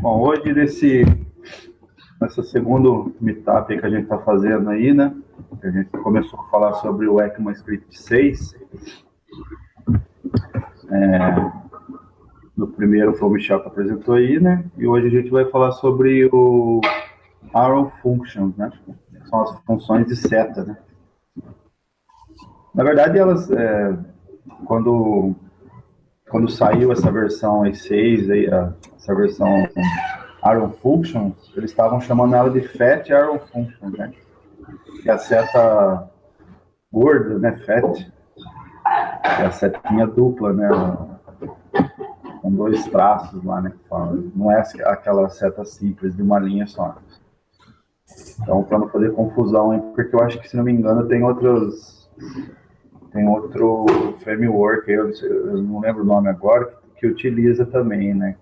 Bom, hoje nessa segundo meetup que a gente está fazendo aí, né? A gente começou a falar sobre o ECMAScript 6. No primeiro foi o Michel que apresentou aí, né? E hoje a gente vai falar sobre o Arrow Functions, né? São as funções de seta, né? Na verdade, elas, quando saiu essa versão E6, aí, essa versão Arrow Functions, eles estavam chamando ela de Fat Arrow Functions, né? Que é a seta gorda, né? Fat, é a setinha dupla, né? Com dois traços lá, né? Não é aquela seta simples de uma linha só. Então, para não fazer confusão, hein? Porque eu acho que, se não me engano, tem outro framework, eu não lembro o nome agora, que utiliza também, né?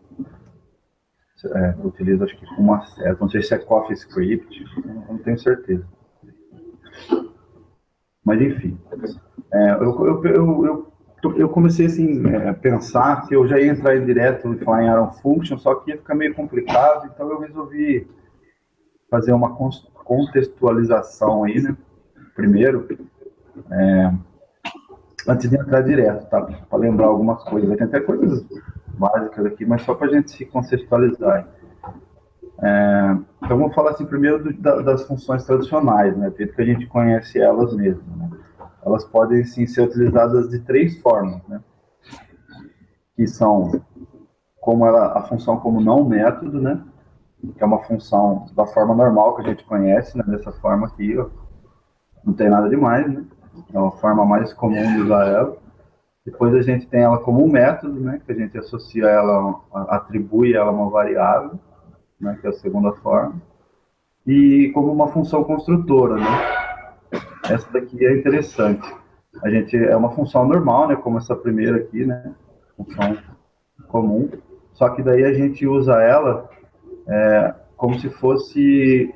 Utiliza, acho que uma seta, não sei se é CoffeeScript, não tenho certeza. Mas, enfim, eu comecei assim, a pensar que eu já ia entrar direto e falar em Arrow Function, só que ia ficar meio complicado, então eu resolvi fazer uma contextualização aí, né? Primeiro, antes de entrar direto, tá? Para lembrar algumas coisas. Tem até coisas básicas aqui, mas só para a gente se contextualizar. Então, vamos falar assim primeiro das funções tradicionais, né? Feito que a gente conhece elas mesmo, né? Elas podem, sim, ser utilizadas de três formas, né? Que são a função como não método, né? Que é uma função da forma normal que a gente conhece, né? Dessa forma aqui, ó. Não tem nada demais, né? É a forma mais comum de usar ela. Depois a gente tem ela como um método, né? Que a gente associa ela, atribui ela a uma variável, né? Que é a segunda forma. E como uma função construtora, né? Essa daqui é interessante. É uma função normal, né? Como essa primeira aqui, né? Função comum. Só que daí a gente usa ela como se fosse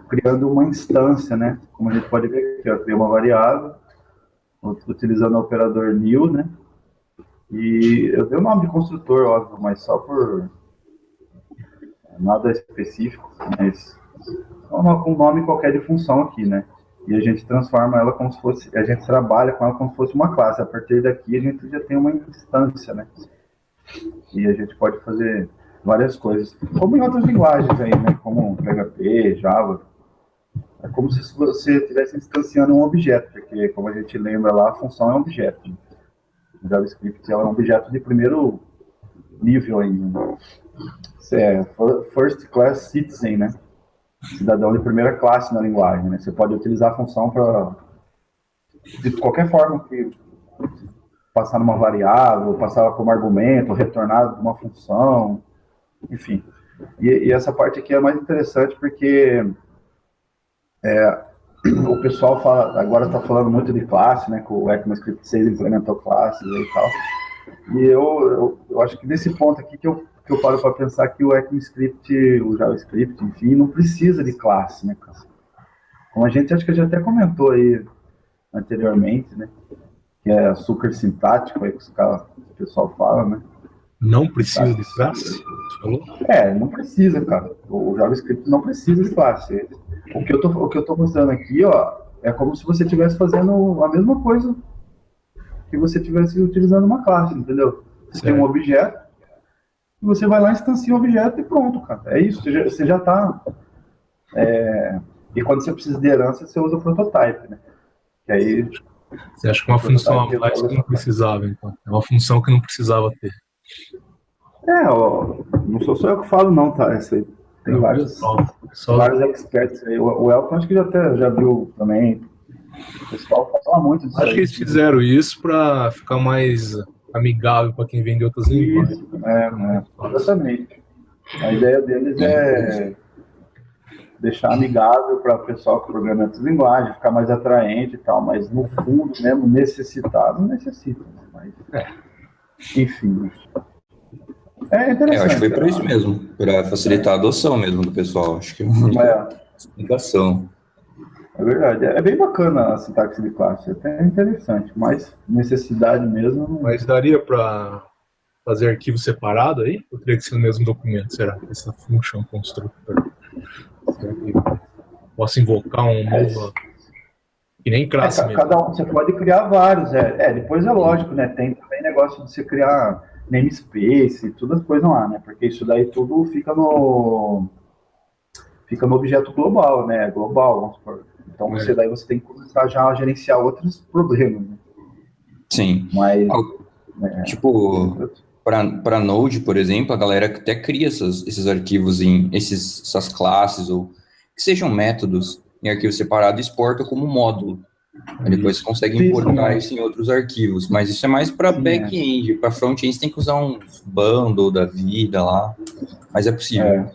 criando uma instância, né? Como a gente pode ver aqui, ó, cria uma variável, utilizando o operador new, né? E eu dei o nome de construtor, óbvio, mas só por nada específico, mas um nome qualquer de função aqui, né? E a gente transforma ela como se fosse, a gente trabalha com ela como se fosse uma classe. A partir daqui a gente já tem uma instância, né? E a gente pode fazer várias coisas, como em outras linguagens aí, né? Como PHP, Java. É como se você estivesse instanciando um objeto, porque, como a gente lembra lá, a função é um objeto. O JavaScript ela é um objeto de primeiro nível ainda. Você é first class citizen, né? Cidadão de primeira classe na linguagem, né? Você pode utilizar a função de qualquer forma, que passar numa variável, passar como argumento, retornar uma função, enfim. E essa parte aqui é mais interessante porque o pessoal agora está falando muito de classe, né? Que o ECMAScript 6 implementou classes e tal. E eu acho que nesse ponto aqui que eu paro para pensar que o ECMAScript, o JavaScript, enfim, não precisa de classe, né, cara? Como a gente acho que já até comentou aí anteriormente, né? Que é açúcar sintático, aí que o pessoal fala, né? Não precisa de classe? Falou? Não precisa, cara. O JavaScript não precisa de classe. O que eu tô mostrando aqui, ó, é como se você estivesse fazendo a mesma coisa que você estivesse utilizando uma classe, entendeu? Você tem um objeto, e você vai lá, instancia o objeto e pronto, cara. É isso, você já tá... E quando você precisa de herança, você usa o prototype, né? Que aí... Você acha que é uma função a mais que não precisava, então? É uma função que não precisava ter. Ó, não sou só eu que falo, não, tá? Essa aí tem vários experts aí. O Elton acho que já viu também. O pessoal fala muito disso. Acho que eles fizeram isso para ficar mais amigável para quem vende outras linguagens. Exatamente. A ideia deles é deixar amigável para o pessoal que programa outras linguagens, ficar mais atraente e tal, mas no fundo mesmo necessitar, não necessita. Mas, enfim. É interessante. Eu acho que foi para isso mesmo, para facilitar a adoção mesmo do pessoal. Acho que é uma explicação. É verdade. É bem bacana a sintaxe de classe, é até interessante, mas necessidade mesmo... Mas daria para fazer arquivo separado aí? Ou teria que ser no mesmo documento, será? Essa function constructor. Será que posso invocar um novo... Que nem classe mesmo. Cada um, você pode criar vários. Depois é lógico, né? Tem também negócio de você criar namespace, todas as coisas lá, né? Porque isso daí tudo fica no objeto global, né? Global, vamos supor. Então daí você tem que começar já a gerenciar outros problemas, né? Sim. Mas, tipo, para Node, por exemplo, a galera até cria esses arquivos essas classes, ou que sejam métodos em arquivo separado e exporta como módulo. Aí depois você consegue importar isso em outros arquivos. Mas isso é mais para back-end. Para front-end você tem que usar uns bundle da vida lá. Mas é possível.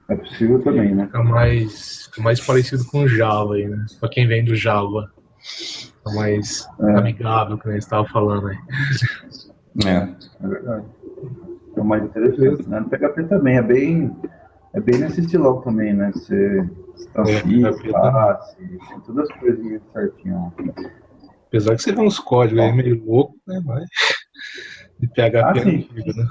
É possível também, né? Fica mais parecido com Java aí, né? Para quem vem do Java. Fica mais amigável, que a gente estava falando aí. É verdade. É mais interessante, né? No PHP também é bem nesse estilão também, né? Você instancia, classe, tem todas as coisinhas certinho. Apesar que você vê uns códigos aí meio loucos, né? Mas de PHP antigo, né?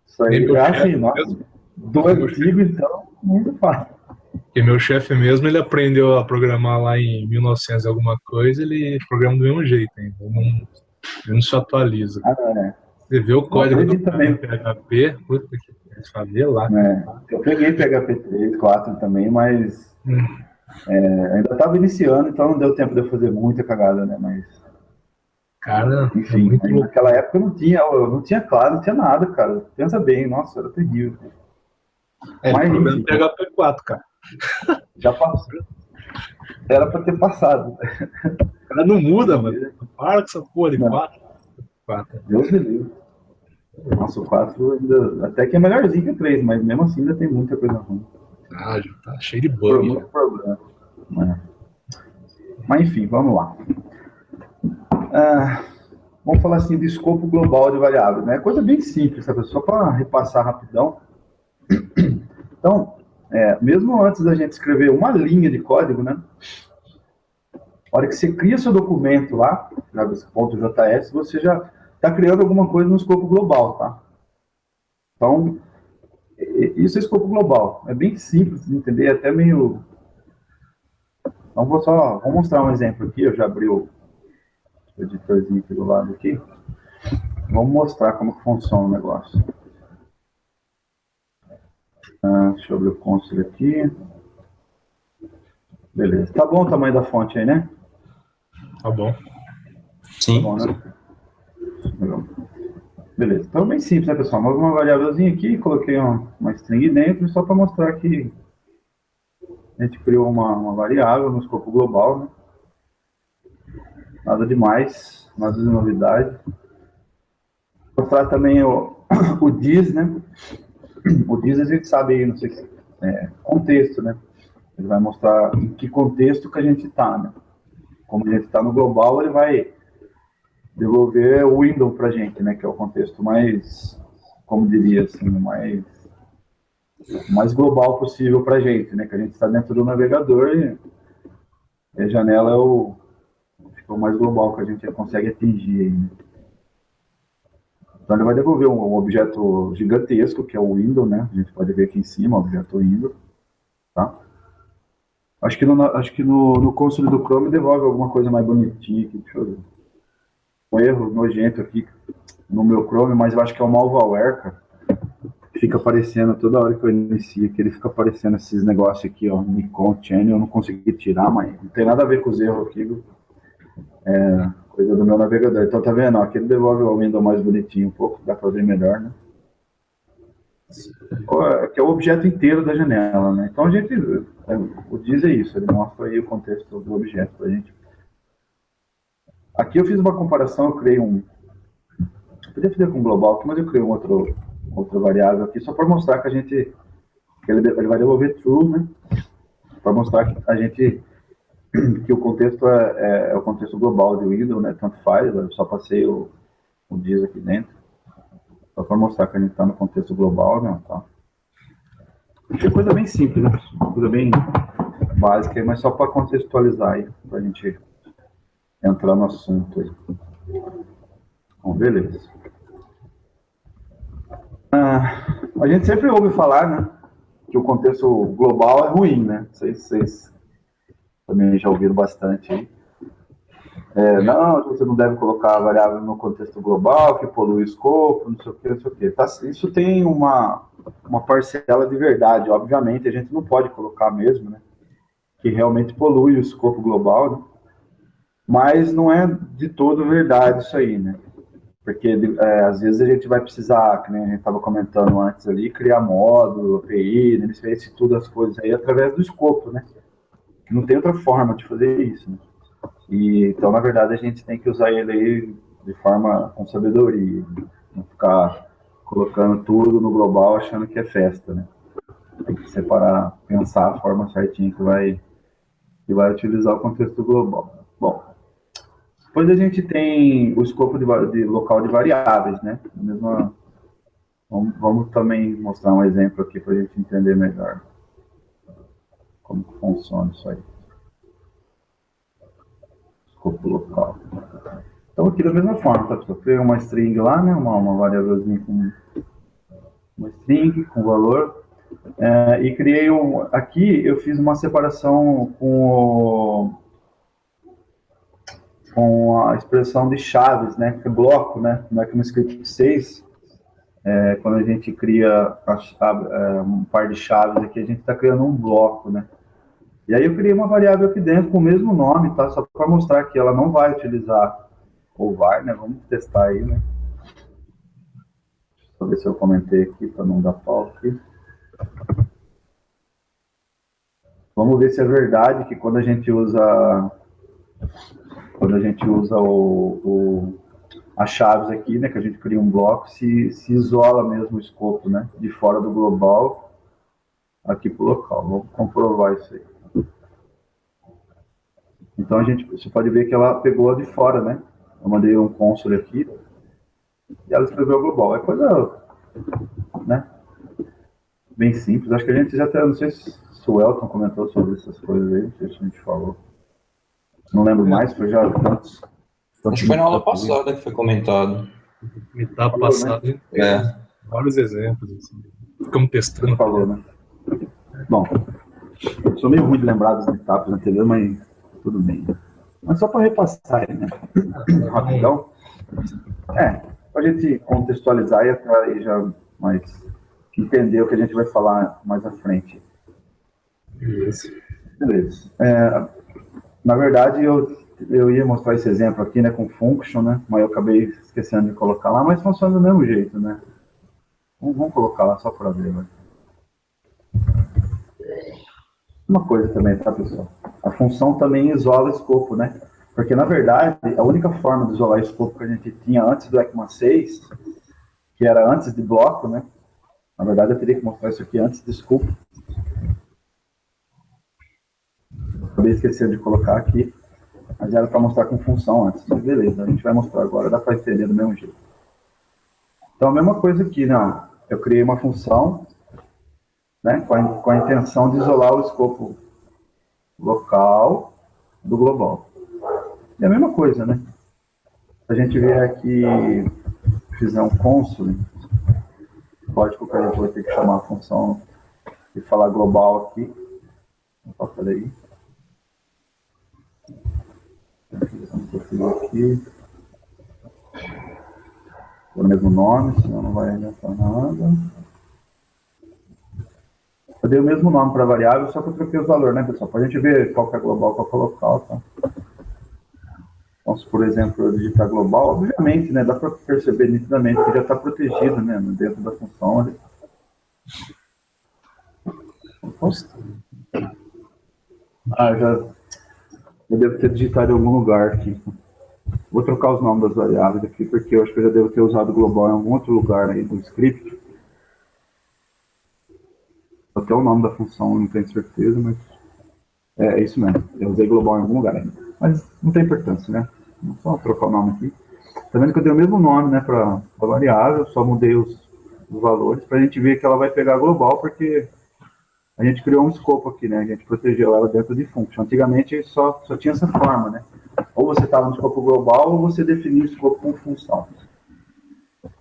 Isso aí assim, nossa. Do antigo, então, muito fácil. Porque meu chefe mesmo, ele aprendeu a programar lá em 1900 e alguma coisa, ele programa do mesmo jeito ainda. Ele não se atualiza. Você vê o código do PHP, puta que fazer lá. Eu peguei PHP 3, 4 também, mas ainda estava iniciando, então não deu tempo de eu fazer muita cagada, né? Mas, cara, enfim, naquela época eu não tinha claro, não tinha nada, cara. Pensa bem, nossa, era terrível. Mas enfim, PHP 4, cara. Já passou. Era pra ter passado. O cara não muda, mano. Para com essa porra de 4. Deus me livre. Nossa, o 4 ainda, até que é melhorzinho que o 3, mas mesmo assim ainda tem muita coisa ruim. Já tá cheio de bug. Muito problema. Mas enfim, vamos lá. Vamos falar assim de escopo global de variáveis, né? Coisa bem simples, sabe? Só para repassar rapidão. Então, mesmo antes da gente escrever uma linha de código, né? A hora que você cria seu documento lá, .js, você já está criando alguma coisa no escopo global, tá? Então, isso é escopo global. É bem simples de entender, até meio... Então, vou mostrar um exemplo aqui. Eu já abri o editorzinho aqui do lado aqui. Vamos mostrar como que funciona o negócio. Deixa eu abrir o console aqui. Beleza. Tá bom o tamanho da fonte aí, né? Tá bom. Sim. Tá bom, né? Beleza. Então, bem simples, né, pessoal? Uma variávelzinha aqui, coloquei uma string dentro, só para mostrar que a gente criou uma variável no escopo global, né? Nada demais, nada de novidade. Vou mostrar também o this, né? O this a gente sabe aí, não sei se contexto, né? Ele vai mostrar em que contexto que a gente está, né? Como a gente está no global, ele vai devolver o window para a gente, né? Que é o contexto mais, como diria assim, mais global possível para a gente, né? Que a gente está dentro do navegador e a janela é o mais global que a gente consegue atingir. Né? Então ele vai devolver um objeto gigantesco, que é o window, né? A gente pode ver aqui em cima, o objeto window, tá? Acho que no console do Chrome devolve alguma coisa mais bonitinha aqui, deixa eu ver. Um erro nojento aqui no meu Chrome, mas eu acho que é o malware, cara. Fica aparecendo toda hora que eu inicio, que ele fica aparecendo esses negócios aqui, ó, Nikon Channel, eu não consegui tirar, mas não tem nada a ver com os erros aqui, viu? Coisa do meu navegador. Então tá vendo, ó, aqui ele devolve o window mais bonitinho um pouco, dá pra ver melhor, né? Que é o objeto inteiro da janela, né? Então a gente, o diz é isso, ele mostra aí o contexto do objeto pra gente. Aqui eu fiz uma comparação, eu criei eu podia fazer com global aqui, mas eu criei outra variável aqui, só para mostrar que ele vai devolver true, né? Para mostrar que o contexto é o contexto global de Windows, né? Tanto faz, eu só passei o diz aqui dentro. Só para mostrar que a gente está no contexto global, né? Tá. É coisa bem simples, né? Coisa bem básica, mas só para contextualizar aí, para a gente entrar no assunto aí. Bom, beleza. A gente sempre ouve falar, né, que o contexto global é ruim, né? Vocês também já ouviram bastante aí. Não, você não deve colocar a variável no contexto global, que polui o escopo, não sei o que, não sei o que. Tá, isso tem uma parcela de verdade, obviamente, a gente não pode colocar mesmo, né? Que realmente polui o escopo global, né? Mas não é de todo verdade isso aí, né? Porque às vezes a gente vai precisar, que nem a gente estava comentando antes ali, criar módulo, API, namespace, tudo as coisas aí através do escopo, né? Não tem outra forma de fazer isso, né? Então, na verdade, a gente tem que usar ele aí de forma com sabedoria, não ficar colocando tudo no global achando que é festa, né? Tem que separar, pensar a forma certinha que vai utilizar o contexto global. Bom, depois a gente tem o escopo de local de variáveis, né? Vamos também mostrar um exemplo aqui para a gente entender melhor como funciona isso aí. Escopo local. Então, aqui da mesma forma, tá, pessoal? Cria uma string lá, né? Uma variávelzinha com uma string, com valor. E criei aqui eu fiz uma separação com a expressão de chaves, né? Que é bloco, né? Como é que no script 6, quando a gente cria um par de chaves aqui, a gente está criando um bloco, né? E aí eu criei uma variável aqui dentro com o mesmo nome, tá? Só para mostrar que ela não vai utilizar, ou vai, né? Vamos testar aí, né? Deixa eu ver se eu comentei aqui para não dar pau aqui. Vamos ver se é verdade que quando a gente usa as chaves aqui, né, que a gente cria um bloco, se isola mesmo o escopo, né, de fora do global aqui para o local. Vamos comprovar isso aí. Então você pode ver que ela pegou de fora, né? Eu mandei um console aqui e ela escreveu global. É coisa, né, bem simples. Acho que a gente já até, não sei se o Elton comentou sobre essas coisas aí, não sei se a gente falou. Não lembro mais, foi já tantos. Acho que foi na aula passada que foi comentado. Na etapa passada, vários exemplos. Assim. Ficamos testando. Você falou, né? Bom, eu sou meio ruim de lembrar das etapas anteriores, mas tudo bem. Mas só para repassar aí, né? Rapidão. Para a gente contextualizar e até já mais entender o que a gente vai falar mais à frente. Isso. Beleza. Na verdade, eu ia mostrar esse exemplo aqui, né, com function, né, mas eu acabei esquecendo de colocar lá, mas funciona do mesmo jeito, né. Vamos colocar lá só para ver, né. Uma coisa também, tá, pessoal? A função também isola o escopo, né, porque, na verdade, a única forma de isolar o escopo que a gente tinha antes do ECMA 6, que era antes de bloco, né, na verdade eu teria que mostrar isso aqui antes, desculpa. Acabei esquecendo de colocar aqui. Mas era para mostrar com função antes. Mas beleza, a gente vai mostrar agora, dá para entender do mesmo jeito. Então, a mesma coisa aqui, né? Eu criei uma função, né, com a intenção de isolar o escopo local do global. E a mesma coisa, né? Se a gente vier aqui e fizer um console, lógico que a gente vai ter que chamar a função e falar global aqui. Opa, peraí. Aqui o mesmo nome, senão não vai adiantar nada. Eu dei o mesmo nome para a variável, só que eu troquei os valores, né, pessoal? Para a gente ver qual que é global, qual que é local, tá? Então, se, por exemplo, eu digitar global, obviamente, né, dá para perceber nitidamente que já está protegido, né, dentro da função ali. Eu devo ter digitado em algum lugar aqui. Vou trocar os nomes das variáveis aqui, porque eu acho que eu já devo ter usado global em algum outro lugar aí do script. Até o nome da função, não tenho certeza, mas é isso mesmo. Eu usei global em algum lugar ainda. Mas não tem importância, né? Vou só trocar o nome aqui. Tá vendo que eu dei o mesmo nome, né, para a variável, só mudei os valores para a gente ver que ela vai pegar global, porque a gente criou um escopo aqui, né? A gente protegeu ela dentro de function. Antigamente só tinha essa forma, né? Ou você estava no escopo global ou você definia o escopo com função.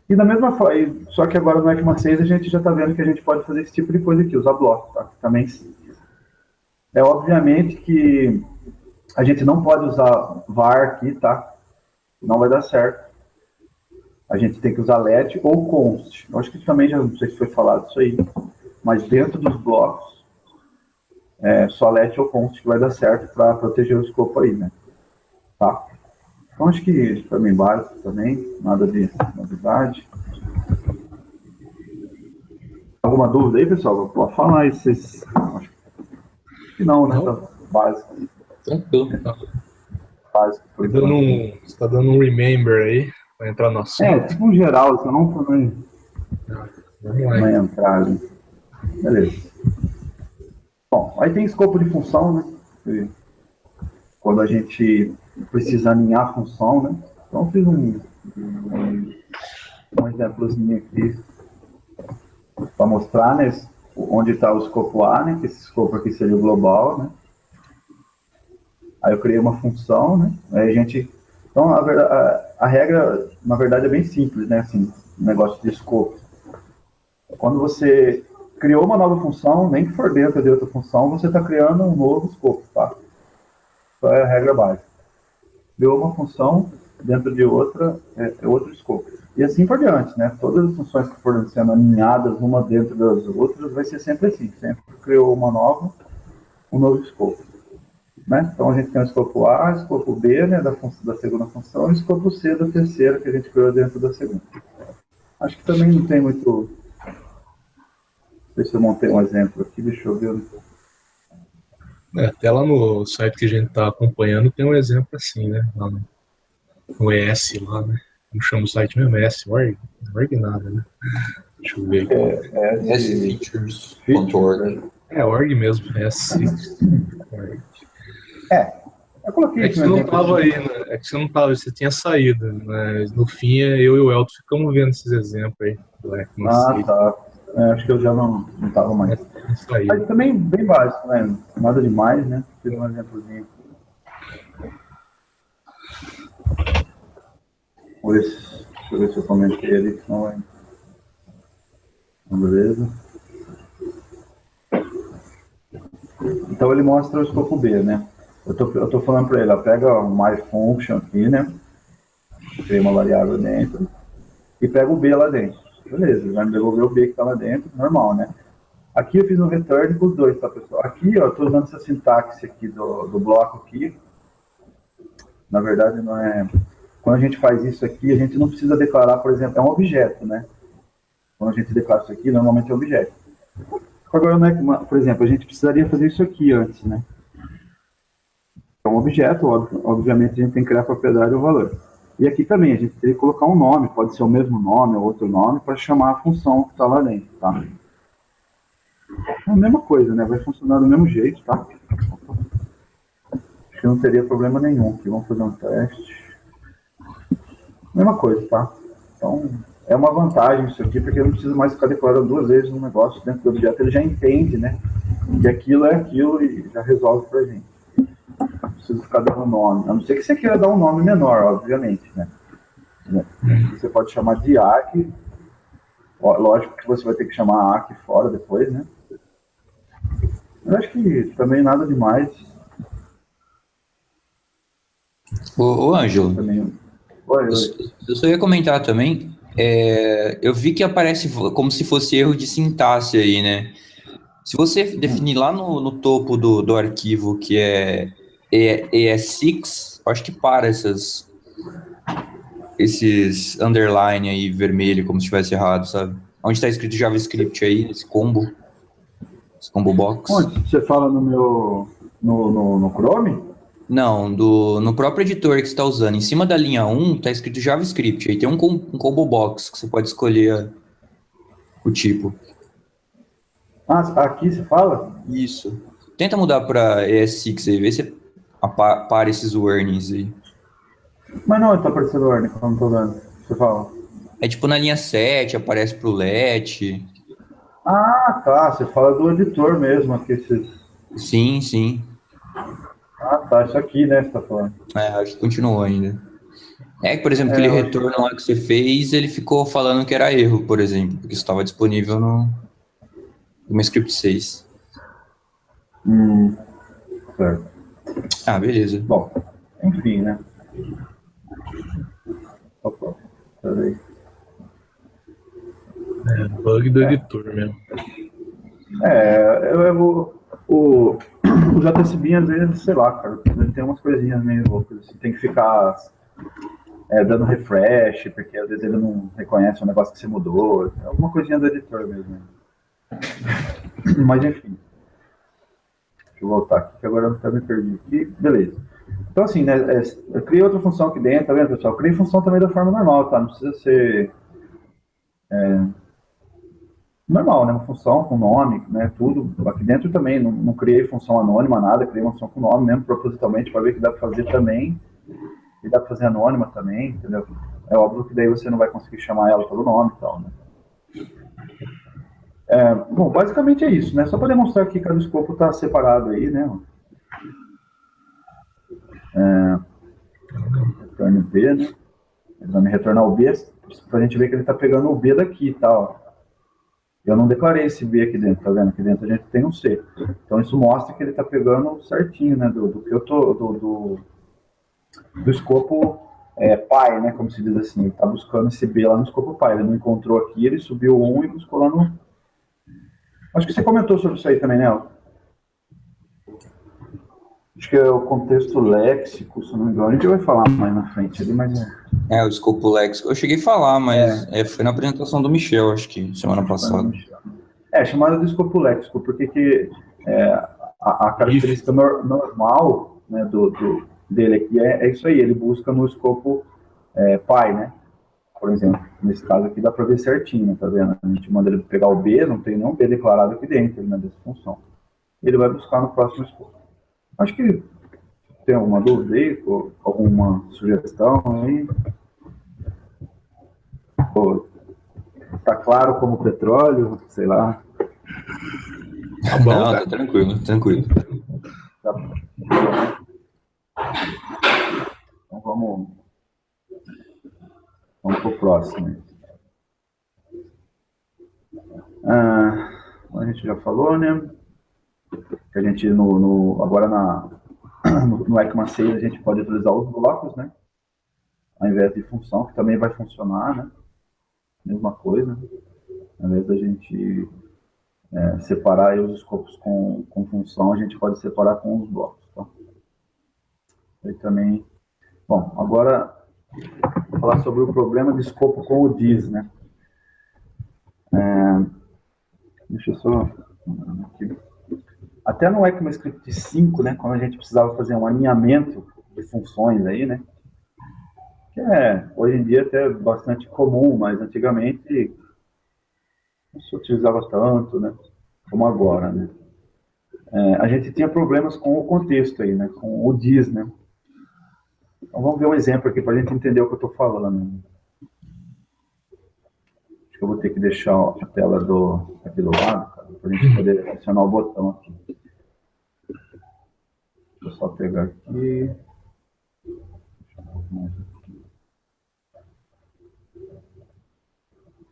E da mesma forma, só que agora no ECMA 6 a gente já está vendo que a gente pode fazer esse tipo de coisa aqui, usar blocos, tá? Também é obviamente que a gente não pode usar var aqui, tá? Não vai dar certo. A gente tem que usar let ou const. Eu acho que também já não sei se foi falado isso aí, mas dentro dos blocos só let ou const que vai dar certo para proteger o escopo aí, né? Tá? Então acho que para mim básico também, nada de novidade. Alguma dúvida aí, pessoal? Pode falar aí, vocês... Acho que não, né? Tá básico. Tranquilo. Básico. Você tá dando um remember aí, vai entrar no assunto. Tipo um geral, se eu não também vai entrar ali. Beleza. Bom, aí tem escopo de função, né? Quando a gente precisa alinhar a função, né? Então eu fiz um exemplozinho aqui para mostrar, né, onde está o escopo A, né, que esse escopo aqui seria o global, né. Aí eu criei uma função, né, aí a gente... Então, a regra, na verdade, é bem simples, né, assim, negócio de escopo. Quando você criou uma nova função, nem que for dentro de outra função, você está criando um novo escopo, tá? Isso é a regra básica. Criou uma função, dentro de outra, é outro escopo. E assim por diante, né? Todas as funções que forem sendo alinhadas uma dentro das outras, vai ser sempre assim. Sempre criou uma nova, um novo escopo. Né? Então a gente tem o escopo A, o escopo B, né, da segunda função, e o escopo C da terceira, que a gente criou dentro da segunda. Acho que também não tem muito... Não sei se eu montei um exemplo aqui, deixa eu ver. Até lá no site que a gente tá acompanhando tem um exemplo assim, né? Lá no ES lá, né? Como chama o site mesmo? ES.org? Não org nada, né? Deixa eu ver aqui. sfeatures.org. Org mesmo, ES.org. Eu coloquei é que você não tava aí, né? É que você não tava, você tinha saído, né? No fim, eu e o Elton ficamos vendo esses exemplos aí. Tá. Acho que eu já não tava mais. Mas também bem básico, né? Nada demais, né? Fiz um exemplozinho aqui. Deixa eu ver se eu comentei ali, senão vai. Beleza. Então ele mostra o escopo B, né? Eu tô falando para ele, ó, pega o myFunction aqui, né? Cria uma variável dentro e pega o B lá dentro. Beleza, ele vai me devolver o B que está lá dentro, normal, né? Aqui eu fiz um return com os dois, tá, pessoal? Aqui, ó, eu tô usando essa sintaxe aqui do bloco aqui. Na verdade, não é... Quando a gente faz isso aqui, a gente não precisa declarar, por exemplo, é um objeto, né? Quando a gente declara isso aqui, normalmente é um objeto. Agora, né, por exemplo, a gente precisaria fazer isso aqui antes, né? É um objeto, obviamente a gente tem que criar a propriedade ou o valor. E aqui também a gente teria que colocar um nome, pode ser o mesmo nome ou outro nome, para chamar a função que está lá dentro, tá? É a mesma coisa, né? Vai funcionar do mesmo jeito, tá? Acho que não teria problema nenhum aqui. Vamos fazer um teste. Mesma coisa, tá? Então, é uma vantagem isso aqui, porque eu não preciso mais ficar declarando duas vezes um negócio dentro do objeto. Ele já entende, né? Que aquilo é aquilo e já resolve pra gente. Não preciso ficar dando nome. A não ser que você queira dar um nome menor, obviamente, né? Você pode chamar de ARC. Lógico que você vai ter que chamar ARC fora depois, né? Eu acho que também nada demais. Ô Ângelo, eu só ia comentar também, eu vi que aparece como se fosse erro de sintaxe aí, né? Se você definir lá no topo do arquivo que é ES6, acho que para esses underline aí vermelho, como se tivesse errado, sabe? Onde está escrito JavaScript aí, esse combo box. Onde? Você fala no meu... no Chrome? Não, no próprio editor que você está usando. Em cima da linha 1 está escrito JavaScript. Aí tem um combo box que você pode escolher o tipo. Aqui você fala? Isso. Tenta mudar para ES6 aí, vê se para esses warnings aí. Mas não está aparecendo warning, eu não tô vendo. Você fala? É tipo na linha 7, aparece pro let. Ah, tá. Você fala do editor mesmo aqui. Sim. Ah, tá. Isso aqui, né? Você tá falando. Acho que continuou ainda. Por exemplo, aquele retorno lá que você fez, ele ficou falando que era erro, por exemplo, porque estava disponível no script 6. Certo. Beleza. Bom, enfim, né? Opa, peraí. Bug do editor mesmo. O JSBin, às vezes, sei lá, cara, ele tem umas coisinhas meio loucas, assim, tem que ficar dando refresh, porque às vezes ele não reconhece o negócio que você mudou, alguma coisinha do editor mesmo. Mas enfim. Deixa eu voltar aqui, que agora eu até me perdi aqui. Beleza. Então, assim, né, eu criei outra função aqui dentro, tá vendo, pessoal? Eu criei função também da forma normal, tá? Não precisa ser normal, né? Uma função com nome, né? Tudo. Aqui dentro também, não criei função anônima, nada, criei uma função com nome mesmo, propositalmente, para ver que dá para fazer também. E dá para fazer anônima também, entendeu? É óbvio que daí você não vai conseguir chamar ela pelo nome e tal, né? Bom, basicamente é isso, né? Só para demonstrar que cada escopo está separado aí, né? Retorno B, né? Ele vai me retornar o B, para a gente ver que ele está pegando o B daqui, tá? Ó. Eu não declarei esse B aqui dentro, tá vendo? Aqui dentro a gente tem um C. Então isso mostra que ele está pegando certinho, né? Do que eu tô do escopo pai, né? Como se diz assim. Ele está buscando esse B lá no escopo pai. Ele não encontrou aqui, ele subiu um e buscou lá no. Acho que você comentou sobre isso aí também, né? Acho que é o contexto léxico, se não me engano. A gente vai falar mais na frente ali, mas o escopo léxico. Eu cheguei a falar, mas foi na apresentação do Michel, acho que, semana passada. Chamada de escopo léxico, porque a característica normal, né, dele aqui é isso aí, ele busca no escopo pai, né? Por exemplo, nesse caso aqui dá para ver certinho, tá vendo? A gente manda ele pegar o B, não tem nenhum B declarado aqui dentro, né, dessa função. Ele vai buscar no próximo escopo. Acho que tem alguma dúvida aí, ou alguma sugestão aí? Tá claro como petróleo, sei lá. Tá bom, não, tá tranquilo. Tá. Então vamos pro próximo. A gente já falou, né? Que a gente agora no ECMA 6 a gente pode utilizar os blocos, né? Ao invés de função, que também vai funcionar, né? Mesma coisa. Ao invés da gente separar os escopos com função, a gente pode separar com os blocos, tá? E também... Bom, agora vou falar sobre o problema de escopo com o DIS, né? Deixa eu só... Aqui. Até no ECMAScript 5, né, quando a gente precisava fazer um alinhamento de funções aí, né? Que hoje em dia até bastante comum, mas antigamente não se utilizava tanto, né? Como agora, né? A gente tinha problemas com o contexto aí, né? Com o DIS, né? Então vamos ver um exemplo aqui para a gente entender o que eu estou falando. Acho que eu vou ter que deixar a tela aqui do lado, para a gente poder acionar o botão aqui. Deixa eu só pegar aqui.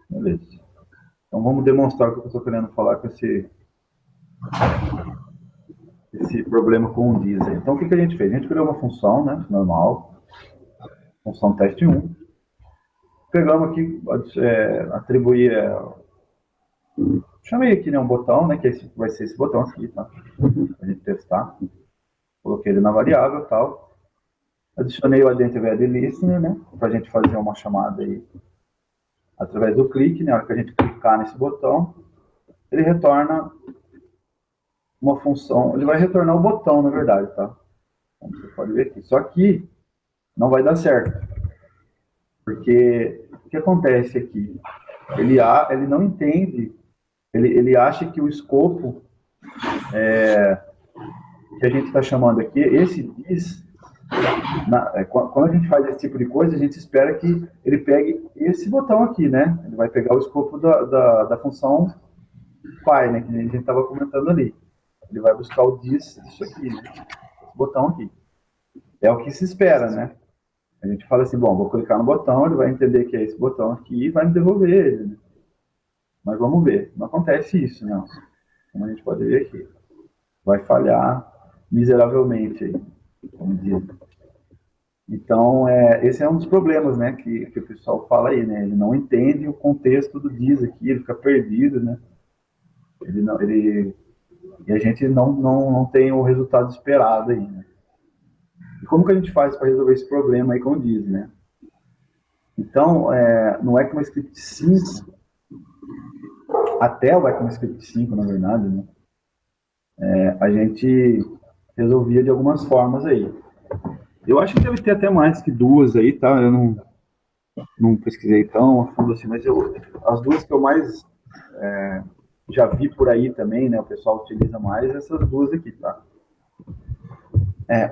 Beleza. Então vamos demonstrar o que eu estou querendo falar com esse problema com o DIS. Então o que a gente fez? A gente criou uma função, né, normal, função teste 1. Pegamos aqui, atribuir, chamei aqui, né, um botão, né, que vai ser esse botão aqui, tá? Para a gente testar. Coloquei ele na variável e tal. Adicionei o identified listener, né, para a gente fazer uma chamada aí através do clique, né, na hora que a gente clicar nesse botão, ele retorna uma função, ele vai retornar o botão, na verdade, tá? Como você pode ver aqui. Só que não vai dar certo. Porque o que acontece aqui? Ele não entende, ele acha que o escopo que a gente está chamando aqui, esse DIS, quando a gente faz esse tipo de coisa, a gente espera que ele pegue esse botão aqui, né? Ele vai pegar o escopo da função pai, né? Que a gente estava comentando ali. Ele vai buscar o DIS, isso aqui, né? Esse botão aqui. É o que se espera, né? A gente fala assim, bom, vou clicar no botão, ele vai entender que é esse botão aqui e vai me devolver ele, né? Mas vamos ver, não acontece isso, não. Como a gente pode ver aqui. Vai falhar miseravelmente aí, como diz. Então, esse é um dos problemas, né, que o pessoal fala aí, né? Ele não entende o contexto do diz aqui, ele fica perdido, né? E a gente não tem o resultado esperado aí, né? E como que a gente faz para resolver esse problema aí com o diz, né? Então, no ECMAScript 5, até o ECMAScript 5, na verdade, né? A gente resolvia de algumas formas aí. Eu acho que deve ter até mais que duas aí, tá? Eu não pesquisei tão a fundo assim, mas as duas que eu mais já vi por aí também, né? O pessoal utiliza mais essas duas aqui, tá?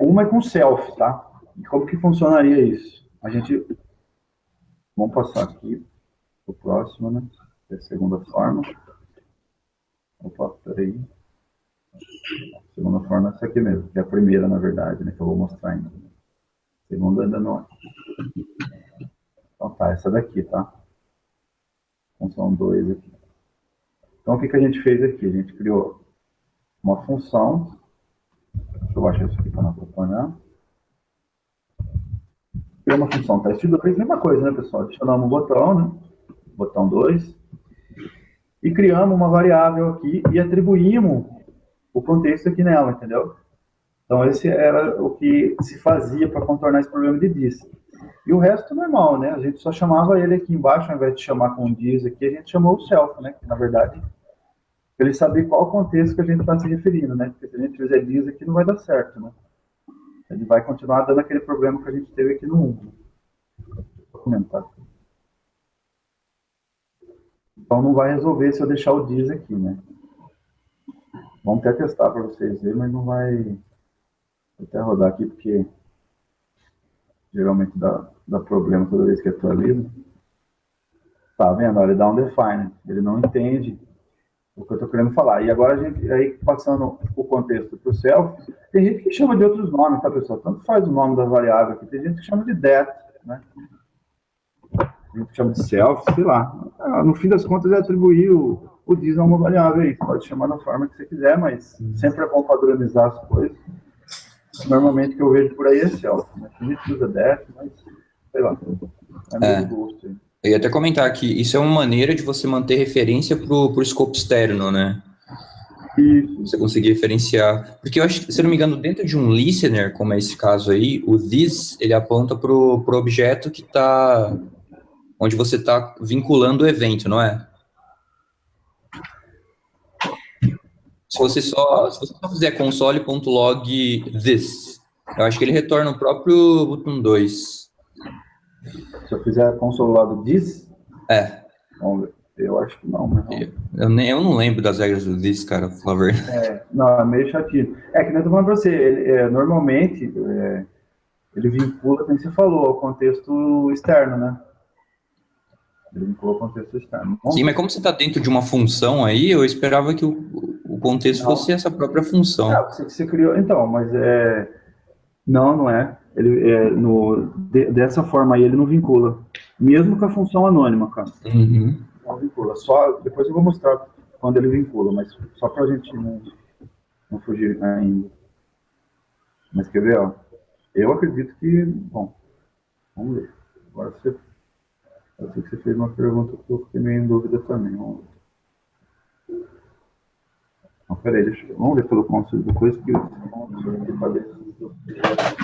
Uma é com self, tá? E como que funcionaria isso? Vamos passar aqui pro próximo, né? É a segunda forma. Opa, peraí. A segunda forma é essa aqui mesmo, que é a primeira, na verdade, né? Que eu vou mostrar ainda. A segunda ainda não. Então tá, essa daqui, tá? Função 2 aqui. Então o que a gente fez aqui? A gente criou uma função. Deixa eu baixar isso aqui para não acompanhar. Criou uma função teste2, mesma coisa, né, pessoal? Adicionamos um botão, né? Botão 2. E criamos uma variável aqui e atribuímos o contexto aqui nela, entendeu? Então esse era o que se fazia para contornar esse problema de diz. E o resto normal, né? A gente só chamava ele aqui embaixo, ao invés de chamar com diz aqui, a gente chamou o self, né? Que na verdade, para ele saber qual o contexto que a gente está se referindo, né? Porque se a gente fizer diz aqui, não vai dar certo, né? Ele vai continuar dando aquele problema que a gente teve aqui no 1. Vou comentar. Então não vai resolver se eu deixar o diz aqui, né? Vamos até testar para vocês verem, mas não vai... Vou até rodar aqui, porque geralmente dá problema toda vez que atualiza. Tá vendo? Olha, ele dá um define. Ele não entende o que eu estou querendo falar. E agora a gente, aí passando o contexto para o self, tem gente que chama de outros nomes, tá, pessoal? Tanto faz o nome da variável aqui. Tem gente que chama de det, né? A gente chama de self, sei lá. No fim das contas, é atribuir o diz a uma variável aí. Você pode chamar da forma que você quiser, mas sempre é bom padronizar as coisas. Normalmente, o que eu vejo por aí é self. Né? A gente usa det, mas sei lá. É meio gosto aí. Eu ia até comentar que isso é uma maneira de você manter referência para o escopo externo, né? Isso. Você conseguir referenciar. Porque eu acho que, se eu não me engano, dentro de um listener, como é esse caso aí, o this, ele aponta para o objeto que está... onde você está vinculando o evento, não é? Se você só fizer console.log this, eu acho que ele retorna o próprio botão 2. Se eu fizer console.log this... Vamos ver. Eu acho que não, mas não. Eu não lembro das regras do this, cara, por favor. Não, é meio chatinho. Que nem eu tô falando pra você, ele, normalmente ele vincula, como você falou, ao contexto externo, né? Ele vincula ao contexto externo. Sim, mas como você está dentro de uma função aí, eu esperava que o contexto fosse essa própria função. Você criou, então, mas não é. Ele, dessa forma aí, ele não vincula. Mesmo com a função anônima, cara. Uhum. Não vincula. Só, depois eu vou mostrar quando ele vincula, mas só pra gente não fugir ainda. Mas quer ver, ó? Eu acredito que... Bom, vamos ver. Agora eu sei que você fez uma pergunta que eu fiquei meio em dúvida também. Vamos ver. Não, peraí, vamos ver pelo conselho do coisa que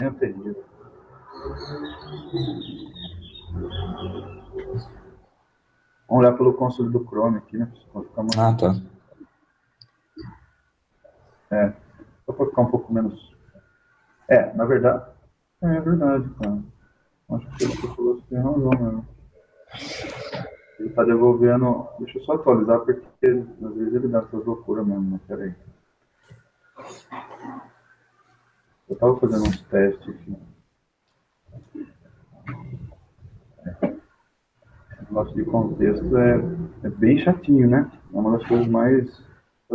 é terrível. Vamos olhar pelo console do Chrome aqui, né? Tá. Só para ficar um pouco menos... na verdade... É verdade, cara. Acho que você falou que tem razão mesmo. Ele tá devolvendo... Deixa eu só atualizar, porque às vezes ele dá essas loucuras mesmo, mas peraí. Eu tava fazendo uns testes aqui. O negócio de contexto é bem chatinho, né? É uma das coisas mais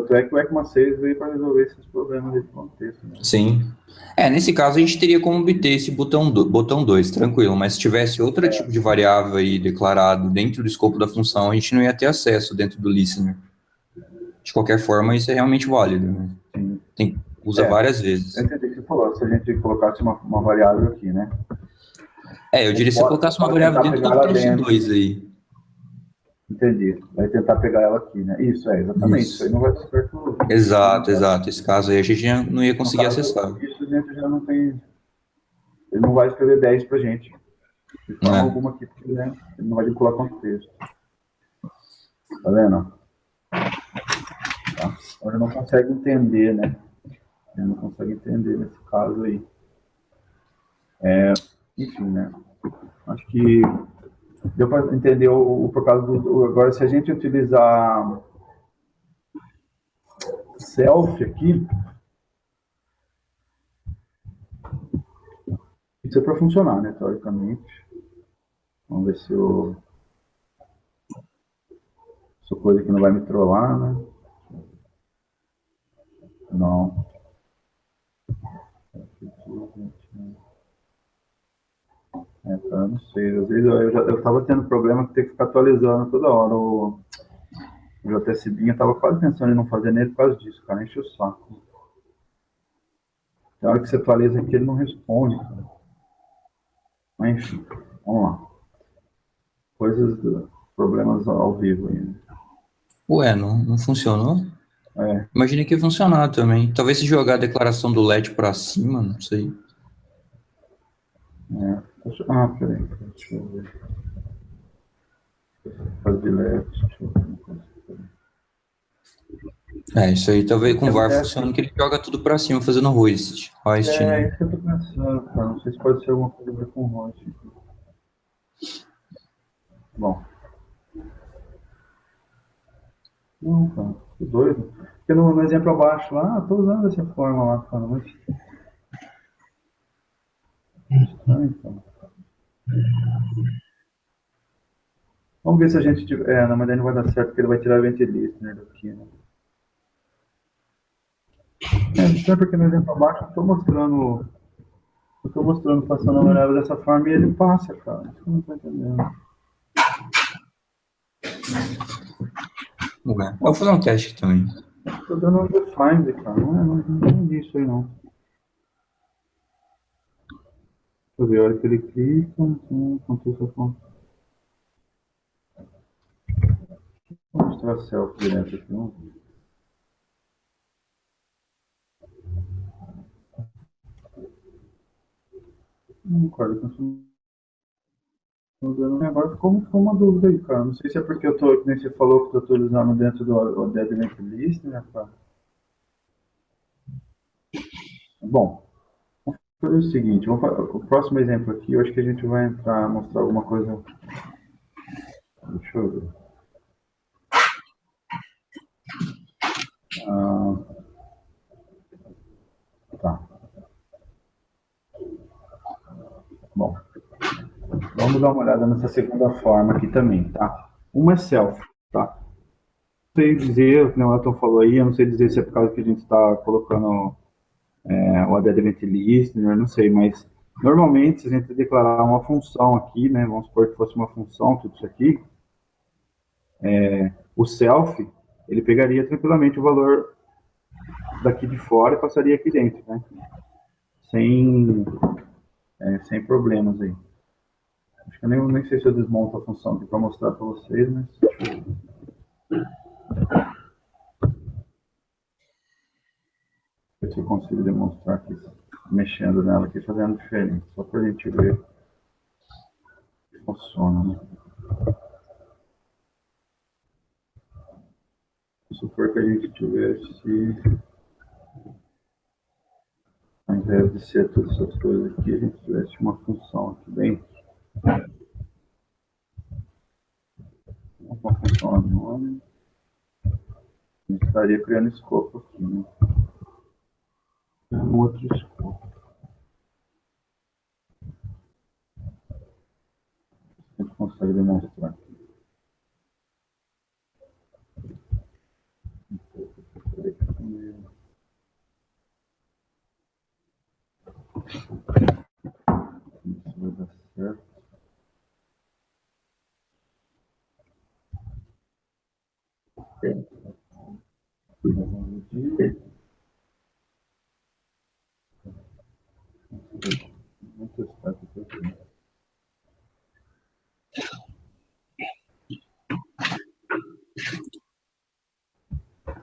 Tanto é que o ECMA 6 veio para resolver esses problemas desse contexto. Né? Sim. Nesse caso a gente teria como obter esse botão 2, tranquilo, mas se tivesse outro tipo de variável aí declarado dentro do escopo da função, a gente não ia ter acesso dentro do listener. De qualquer forma, isso é realmente válido. Né? Usa várias vezes. Eu entendi o que você falou, se a gente colocasse uma variável aqui, né? Eu diria se você colocasse uma variável dentro do teste 2 aí. Entendi. Vai tentar pegar ela aqui, né? Isso, exatamente. Isso aí não vai dar certo. Exato. Esse caso aí a gente já não ia conseguir acessar. Isso a gente já não tem. Ele não vai escrever 10 pra gente. De forma alguma aqui, porque né, ele não vai vincular contexto. Tá vendo? Tá? Então ele não consegue entender, né? Ele não consegue entender nesse caso aí. Enfim, né? Acho que deu para entender por causa do. Agora, se a gente utilizar self aqui, isso é para funcionar, né? Teoricamente. Vamos ver se essa coisa aqui não vai me trollar, né? Não. Cara, não sei. Às vezes eu tava tendo problema de ter que ficar atualizando toda hora. O JSBin eu tava quase pensando em não fazer nele por causa disso, cara. Enche o saco. Tem hora que você atualiza aqui, ele não responde, cara. Mas enfim, vamos lá. Problemas ao vivo aí. Ué, não funcionou? Imaginei que ia funcionar também. Talvez se jogar a declaração do LED pra cima, não sei. Peraí. Deixa eu ver. Faz de LED, deixa eu ver. Isso aí talvez com o VAR funcione que ele joga tudo pra cima, fazendo hoist. Né? Isso que eu tô pensando, cara. Não sei se pode ser alguma coisa a ver com hoist. Bom. Não, cara. Que doido. Porque no exemplo abaixo lá, tô usando essa forma lá, cara. Mas... estranho, cara. Vamos ver se a gente tiver. Não, mas daí não vai dar certo, porque ele vai tirar a ventilista, né, daqui, né? Estranho porque no exemplo abaixo eu tô mostrando. Passando a variável dessa forma e ele passa, cara. Isso que eu não tô entendendo. Eu vou fazer um teste também. Tô dando um define, cara. Não é disso aí, não. Deixa eu ver, a hora que ele clica, acontece a conta. Vou mostrar self direto aqui, não? Cara, agora ficou uma dúvida aí, cara. Não sei se é porque eu tô, nem você falou que eu tô usando dentro do Dead Link List, né, cara? Bom, vamos fazer o seguinte, o próximo exemplo aqui, eu acho que a gente vai mostrar alguma coisa. Deixa eu ver. Tá. Bom, vamos dar uma olhada nessa segunda forma aqui também, tá? Uma é self, tá? Não sei dizer, como o Elton falou aí, eu não sei dizer se é por causa que a gente está colocando o add event listener, não sei, mas normalmente se a gente declarar uma função aqui, né, vamos supor que fosse uma função, tudo isso aqui, o self, ele pegaria tranquilamente o valor daqui de fora e passaria aqui dentro, né? Sem problemas aí. Acho que eu nem sei se eu desmonto a função aqui para mostrar para vocês, mas ver se eu consigo demonstrar aqui, mexendo nela aqui, fazendo diferente, só para a gente ver que funciona, né? Se for que a gente tivesse, ao invés de ser todas essas coisas aqui, a gente tivesse uma função aqui dentro. Uma função anônima. A gente estaria criando escopo aqui, né? Um outro escopo. A gente consegue demonstrar aqui.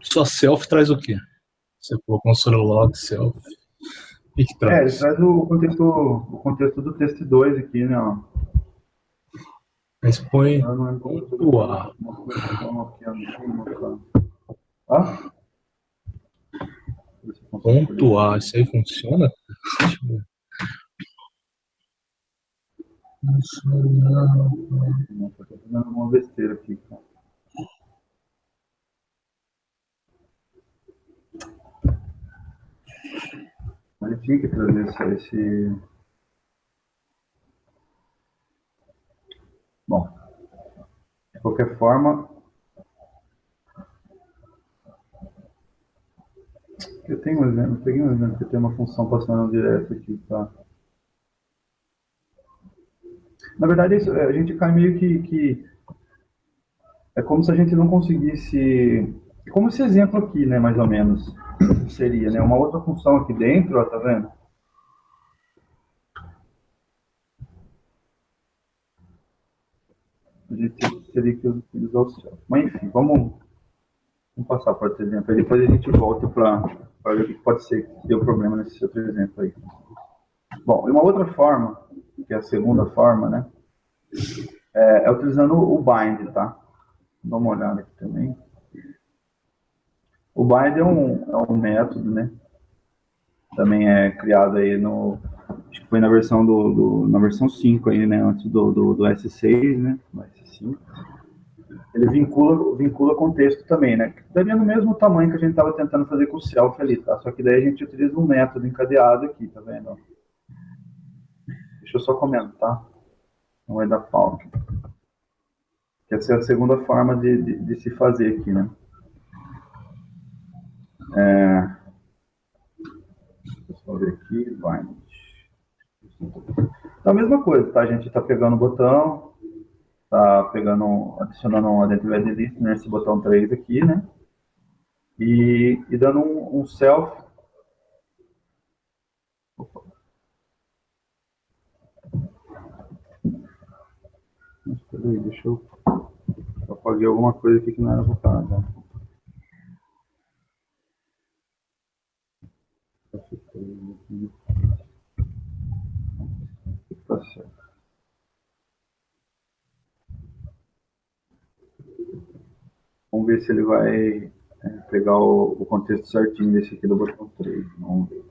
Só self traz o quê? Você for console log self. O que traz? Ele traz o contexto do teste 2 aqui, né? Ó. Mas põe pontuar. Pontuar, isso aí funciona? Deixa eu ver. Não, tô fazendo uma besteira aqui, cara. Mas ele tinha que trazer esse... Bom, de qualquer forma, eu tenho um exemplo, peguei um exemplo que tem uma função passando direto aqui, tá? Na verdade, isso, a gente cai meio que... É como se a gente não conseguisse... Como esse exemplo aqui, né, mais ou menos, seria, né? Uma outra função aqui dentro, ó, tá vendo? A gente teria que utilizar o céu. Mas enfim, vamos passar por outro exemplo. Aí depois a gente volta para ver o que pode ser que deu problema nesse outro exemplo aí. Bom, e uma outra forma, que é a segunda forma, né? É utilizando o bind, tá? Dá uma olhada aqui também. O bind é um método, né? Também é criado aí acho que foi na versão na versão 5 aí, né? Antes do S6, né? No S5. Ele vincula contexto também, né? Daria no mesmo tamanho que a gente estava tentando fazer com o self ali, tá? Só que daí a gente utiliza um método encadeado aqui, tá vendo? Deixa eu só comentar. Não vai dar pau aqui. Essa é a segunda forma de se fazer aqui, né? Deixa eu só ver aqui, bind. Então, a mesma coisa, tá? A gente está pegando o botão, tá adicionando um identified list nesse botão 3 aqui, né? E dando um self. Opa. Mas peraí, deixa eu apaguei alguma coisa aqui que não era votada. Né? Tá certo. Vamos ver se ele vai pegar o contexto certinho desse aqui do botão 3. Vamos ver.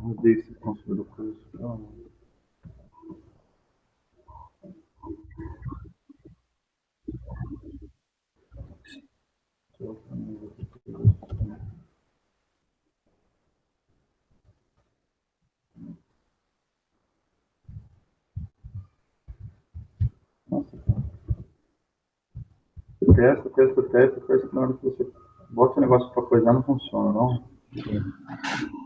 Rodei esse construtor coisa. Nossa, testa, na hora que você bota o negócio para coisar, não funciona, não?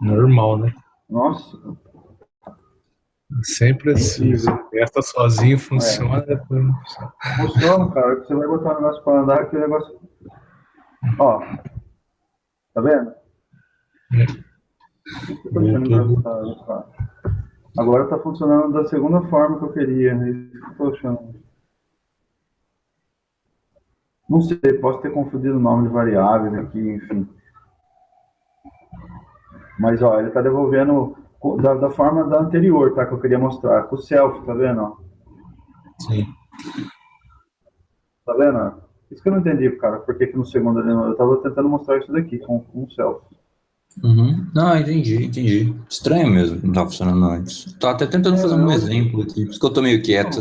Normal, né? Nossa. Sempre assim. Você testa sozinho, funciona, depois não funciona. Funciona, cara. Você vai botar o negócio para andar, aquele negócio... Ó. Tá vendo? Agora tá funcionando da segunda forma que eu queria. Poxa. Não sei, posso ter confundido o nome de variáveis aqui, enfim. Mas, ó, ele tá devolvendo da forma da anterior, tá? Que eu queria mostrar. Com o self, tá vendo? Sim. Tá vendo? Isso que eu não entendi, cara. Por que no segundo ali eu tava tentando mostrar isso daqui com o self. Uhum. Não, entendi. Estranho mesmo, não tava funcionando antes. Tô até tentando fazer um exemplo aqui, por isso que eu tô meio quieto.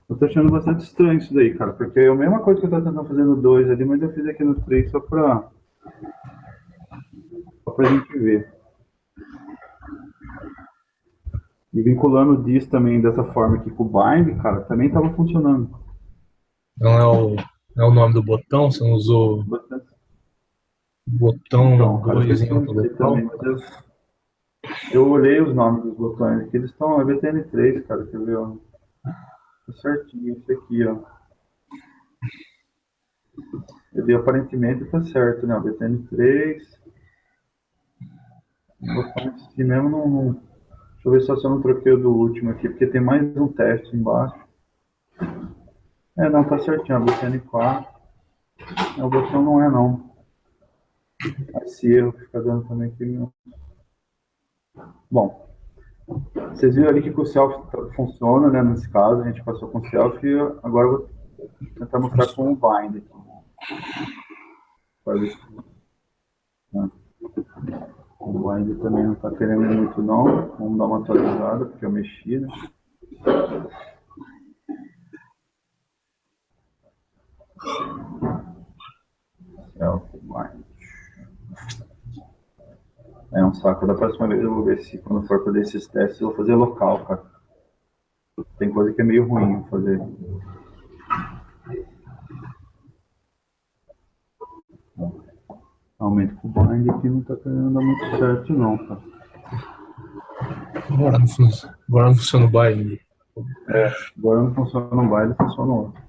Eu tô achando bastante estranho isso daí, cara, porque é a mesma coisa que eu tô tentando fazer no 2 ali, mas eu fiz aqui no 3 só pra gente ver. E vinculando o dis também dessa forma aqui com o bind, cara, também tava funcionando. Não é o nome do botão? Você não usou... Botão Então, cara, 2 em eu outro não sei também, local. mas eu olhei os nomes dos botões aqui, eles estão BTN3, cara, quer ver, ó. Tá certinho, esse aqui, ó. Ele aparentemente tá certo, né? O BTN3. O botão aqui mesmo não. Deixa eu ver só se eu não troquei o do último aqui, porque tem mais um teste embaixo. Não, tá certinho, a BTN4. O botão não é, não. Esse erro que fica dando também aqui. Não. Bom, vocês viram ali que o self funciona, né? Nesse caso, a gente passou com o self e agora eu vou tentar mostrar com o bind. O bind também não está querendo muito, não. Vamos dar uma atualizada, porque eu mexi, né? Self bind. É um saco. Da próxima vez eu vou ver se, quando for fazer esses testes, eu vou fazer local, cara. Tem coisa que é meio ruim fazer. Aumento com o bind aqui não tá querendo dar muito certo, não, cara. Agora não funciona o bind. Agora não funciona no bind, funciona no outro.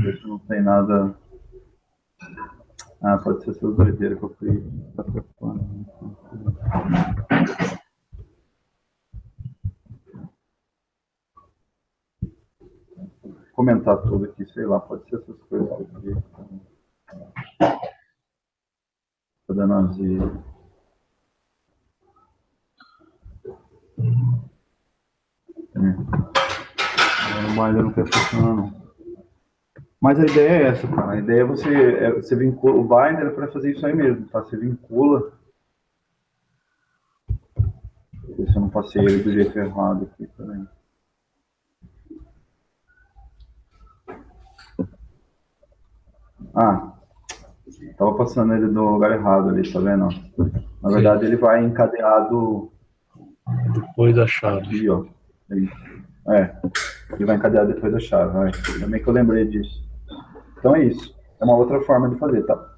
Ver se não tem nada. Pode ser essas doideiras que eu fui. Tá preocupando. Comentar tudo aqui, sei lá, pode ser essas coisas aqui. Tá dando azia. O binder não quer funcionar, não. Mas a ideia é essa, cara. A ideia é você vincula o binder para fazer isso aí mesmo, tá? Você vincula. Se eu não passei ele do jeito errado aqui também. Tava passando ele do lugar errado ali, tá vendo? Na verdade, ele vai encadeado depois da chave. Aqui, ó. Ele vai encadeado depois da chave. Também que eu lembrei disso. Então é isso. É uma outra forma de fazer, tá?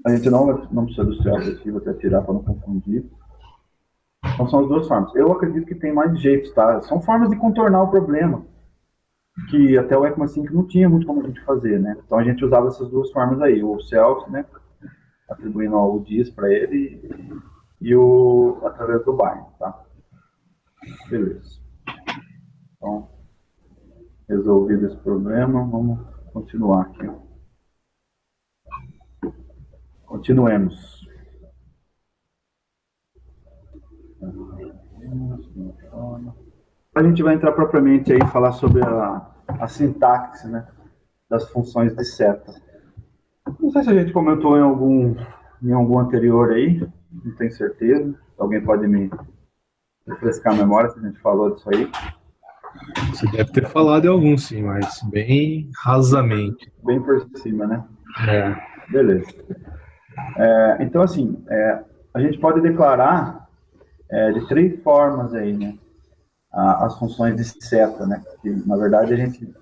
A gente não precisa do self aqui, vou até tirar para não confundir. Então são as duas formas. Eu acredito que tem mais jeitos, tá? São formas de contornar o problema, que até o ECMA 5 não tinha muito como a gente fazer, né? Então a gente usava essas duas formas aí, o self, né? Atribuindo o DIS para ele e o através do bind, tá? Beleza. Então, resolvido esse problema, vamos continuar aqui. Continuemos. A gente vai entrar propriamente aí e falar sobre a sintaxe, né, das funções de seta. Não sei se a gente comentou em algum anterior aí, não tenho certeza. Alguém pode me refrescar a memória se a gente falou disso aí. Você deve ter falado em algum, sim, mas bem rasamente. Bem por cima, né? Beleza. Então, assim, a gente pode declarar de três formas aí, né? As funções de seta, né? Que, na verdade, a gente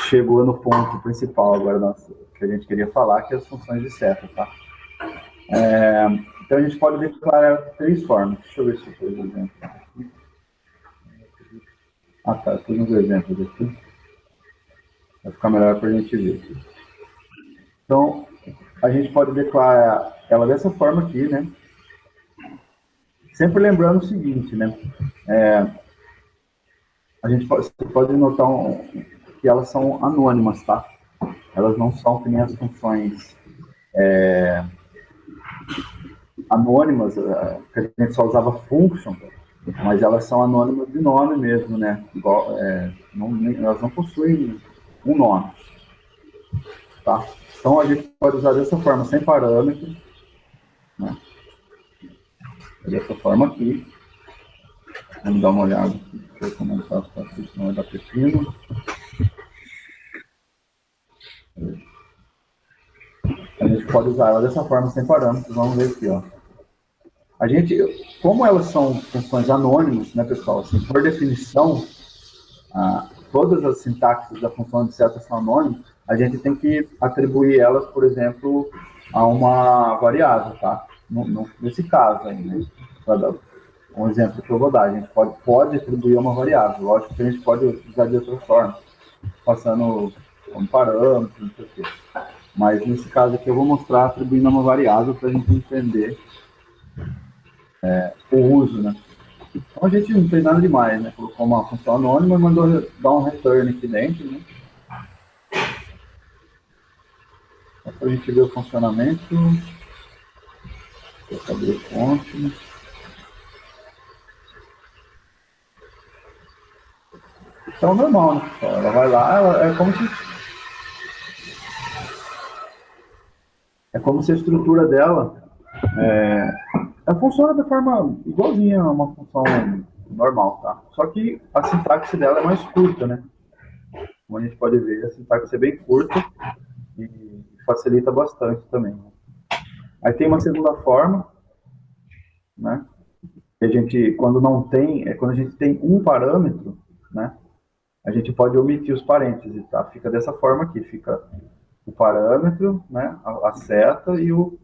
chegou no ponto principal agora que a gente queria falar, que é as funções de seta, tá? Então, a gente pode declarar três formas. Deixa eu ver se eu fiz um exemplo aqui. Eu fiz uns exemplos aqui. Vai ficar melhor para a gente ver. Então, a gente pode declarar ela dessa forma aqui, né? Sempre lembrando o seguinte, né? A gente pode notar que elas são anônimas, tá? Elas não são que nem as funções anônimas, que a gente só usava function, mas elas são anônimas de nome mesmo, né? Igual, elas não possuem um nome, tá? Então a gente pode usar dessa forma, sem parâmetros, né? Dessa forma aqui. Vamos dar uma olhada aqui, deixa eu comentar as partes, senão vai dar pepino. A gente pode usar ela dessa forma, sem parâmetros. Vamos ver aqui, ó. Como elas são funções anônimas, né, pessoal? Assim, por definição, todas as sintaxes da função de seta são anônimas. a gente tem que atribuir elas, por exemplo, a uma variável, tá? Nesse caso aí, né? Para dar um exemplo que eu vou dar, a gente pode atribuir a uma variável. Lógico que a gente pode utilizar de outra forma, passando como parâmetro, não sei o quê. Mas nesse caso aqui eu vou mostrar atribuindo a uma variável para a gente entender o uso, né? Então a gente não fez nada demais, né? Colocou uma função anônima e mandou dar um return aqui dentro, né? Só para a gente ver o funcionamento. Vou abrir a fonte. Então normal, né? Ela vai lá, é como se a estrutura dela ela funciona da forma igualzinha a uma função normal, tá? Só que a sintaxe dela é mais curta, né? Como a gente pode ver, a sintaxe é bem curta e facilita bastante também. Né? Aí tem uma segunda forma, né? Que a gente, quando não tem, quando a gente tem um parâmetro, né? A gente pode omitir os parênteses, tá? Fica dessa forma aqui, fica o parâmetro, né? A seta e o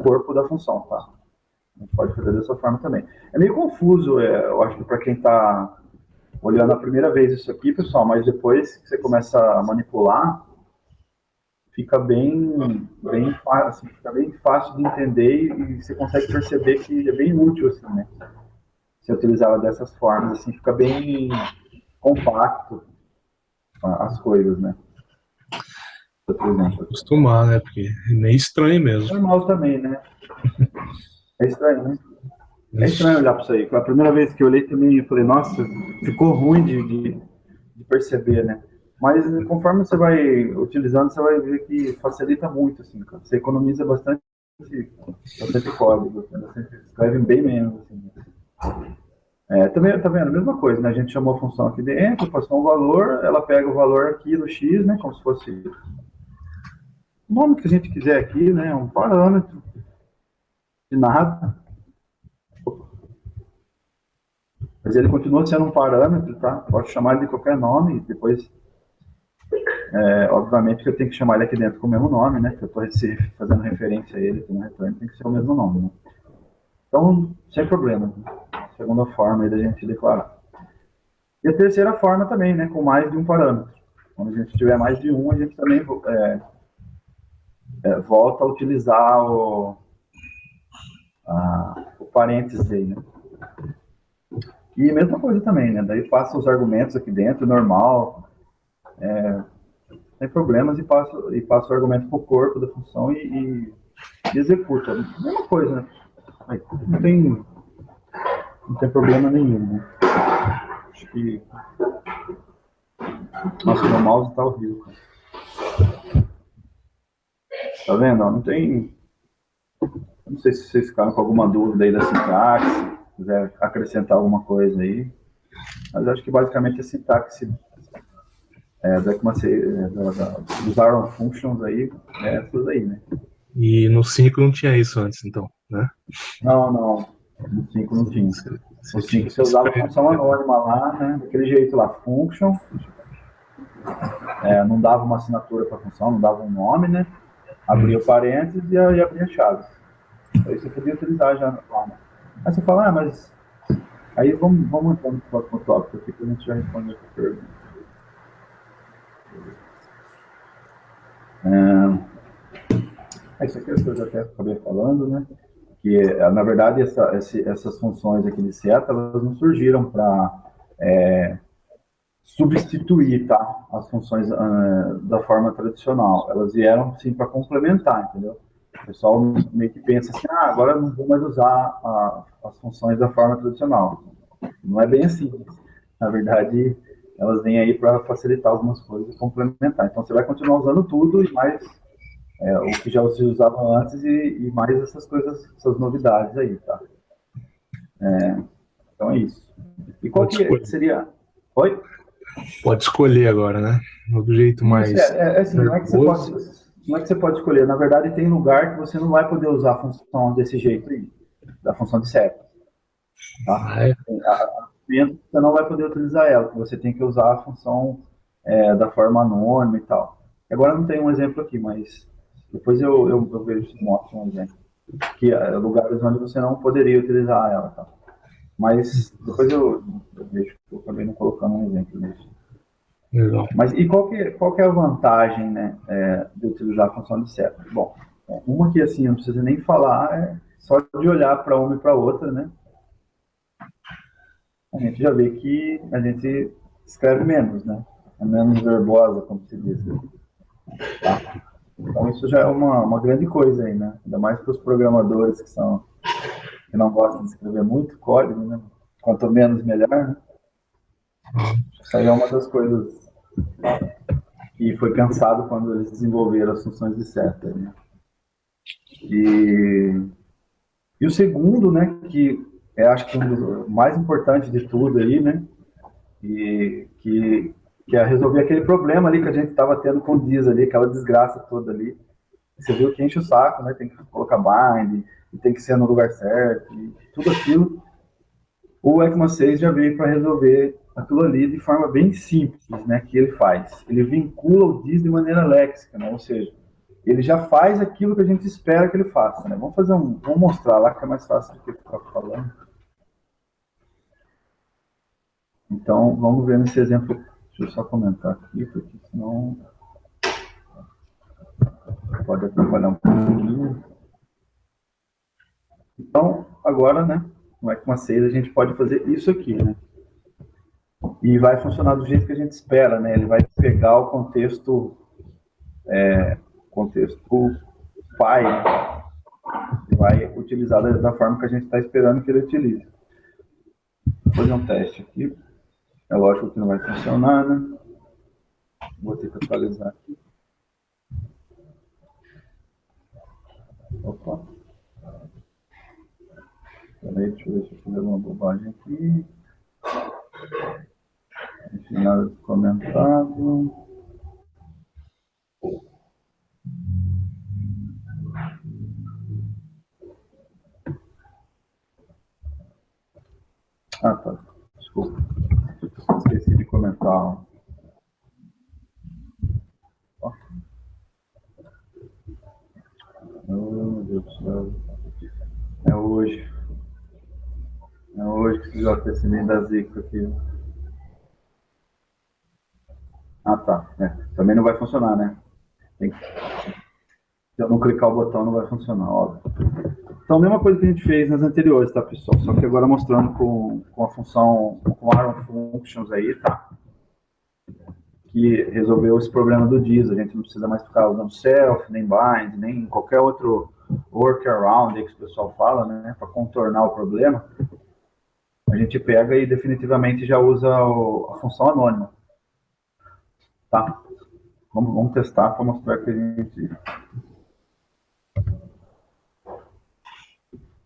corpo da função, tá? A gente pode fazer dessa forma também. É meio confuso, eu acho que para quem está olhando a primeira vez isso aqui, pessoal, mas depois que você começa a manipular, fica bem fácil, fica bem fácil de entender e você consegue perceber que é bem útil, assim, né? Se utilizar ela dessas formas, assim, fica bem compacto as coisas, né? Acostumar, né? Porque é meio estranho mesmo. Normal também, né? É estranho, né? É estranho olhar para isso aí. A primeira vez que eu olhei também, eu falei, nossa, ficou ruim de perceber, né? Mas conforme você vai utilizando, você vai ver que facilita muito, assim, cara. Você economiza bastante código, você escreve bem menos, assim. Também, tá vendo? A mesma coisa, né? A gente chamou a função aqui dentro, passou um valor, ela pega o valor aqui do x, né? Como se fosse o nome que a gente quiser aqui, né? Um parâmetro de nada. Mas ele continua sendo um parâmetro, tá? Pode chamar ele de qualquer nome, depois, obviamente que eu tenho que chamar ele aqui dentro com o mesmo nome, né? Que eu estou fazendo referência a ele, no retorno tem que ser o mesmo nome, né? Então, sem problema. Né? Segunda forma aí da gente declarar. E a terceira forma também, né? Com mais de um parâmetro. Quando a gente tiver mais de um, a gente também volta a utilizar o parênteses aí, né? E mesma coisa também, né? Daí passa os argumentos aqui dentro, normal, sem problemas, e passa o argumento para o corpo da função e executa. Mesma coisa, né? Não tem problema nenhum, né? Acho que... Nossa, meu mouse tá horrível, cara. Tá vendo? Não tem... Não sei se vocês ficaram com alguma dúvida aí da sintaxe, quiser acrescentar alguma coisa aí. Mas acho que basicamente a sintaxe dos Arrow Functions aí, essas aí, né? E no 5 não tinha isso antes, então, né? Não. No 5 não tinha. No 5 você usava a função anônima lá, né? Daquele jeito lá, function. Não dava uma assinatura para a função, não dava um nome, né? Abria o parênteses e abria a chave. Aí você podia utilizar já lá, né? Aí você fala, mas... Aí vamos entrar no próximo tópico aqui, que a gente já responde essa pergunta. Isso aqui é o que eu já até acabei falando, né? Que, na verdade, essas funções aqui de seta, elas não surgiram para substituir, tá? As funções da forma tradicional. Elas vieram, sim, para complementar, entendeu? O pessoal meio que pensa assim, agora eu não vou mais usar as funções da forma tradicional. Não é bem assim. Na verdade, elas vêm aí para facilitar algumas coisas e complementar. Então, você vai continuar usando tudo e mais o que já se usava antes e mais essas coisas, essas novidades aí, tá? Então, é isso. E qual que seria... Oi? Pode escolher agora, né? Do jeito mais... Assim, não é que você pode escolher. Na verdade, tem lugar que você não vai poder usar a função desse jeito aí, da função de seta. Tá? Você não vai poder utilizar ela, você tem que usar a função da forma anônima e tal. Agora não tem um exemplo aqui, mas depois eu vejo se mostra um exemplo. Que lugares onde você não poderia utilizar ela, tá? Mas depois eu vejo que eu acabei não colocando um exemplo nisso. Legal. Mas e qual que é a vantagem, né, de utilizar a função de seta? Bom, uma que assim, não precisa nem falar, só de olhar para uma e para outra, né? A gente já vê que a gente escreve menos, né? É menos verbosa, como se diz. Tá? Então isso já é uma grande coisa aí, né? Ainda mais para os programadores que não gostam de escrever muito código, né? Quanto menos, melhor, né? Isso aí é uma das coisas que foi pensado quando eles desenvolveram as funções de seta, né? E o segundo, né, que acho que um dos mais importantes de tudo aí, né, e que é resolver aquele problema ali que a gente estava tendo com o Diz ali, aquela desgraça toda ali. Você viu que enche o saco, né, tem que colocar bind, e tem que ser no lugar certo, e tudo aquilo. O ECMA 6 já veio para resolver aquilo ali de forma bem simples, né, que ele faz. Ele vincula o Diz de maneira léxica, né, ou seja, ele já faz aquilo que a gente espera que ele faça, né? Vamos mostrar lá que é mais fácil do que ficar falando. Então, vamos ver nesse exemplo. Deixa eu só comentar aqui, porque senão pode atrapalhar um pouquinho. Então, agora, né, no ECMA 6 a gente pode fazer isso aqui, né? E vai funcionar do jeito que a gente espera, né? Ele vai pegar o contexto pai, né? E vai utilizar da forma que a gente está esperando que ele utilize. Vou fazer um teste aqui. É lógico que não vai funcionar, né? Vou ter que atualizar aqui. Opa. Peraí, deixa eu ver se eu fiz alguma bobagem aqui. Não tem nada comentado. Ah, tá. Desculpa. Esqueci de comentar. Ó. Oh, meu Deus do céu. É hoje. É hoje que esse JSM dá zica aqui. Ah, tá. Também não vai funcionar, né? Se eu não clicar o botão, não vai funcionar, óbvio. Então, a mesma coisa que a gente fez nas anteriores, tá, pessoal? Só que agora mostrando com a função, com Arrow Functions aí, tá? Que resolveu esse problema do Diz. A gente não precisa mais ficar usando self, nem bind, nem qualquer outro workaround aí que o pessoal fala, né? Para contornar o problema. A gente pega e definitivamente já usa a função anônima. Tá? Vamos testar para mostrar que a gente...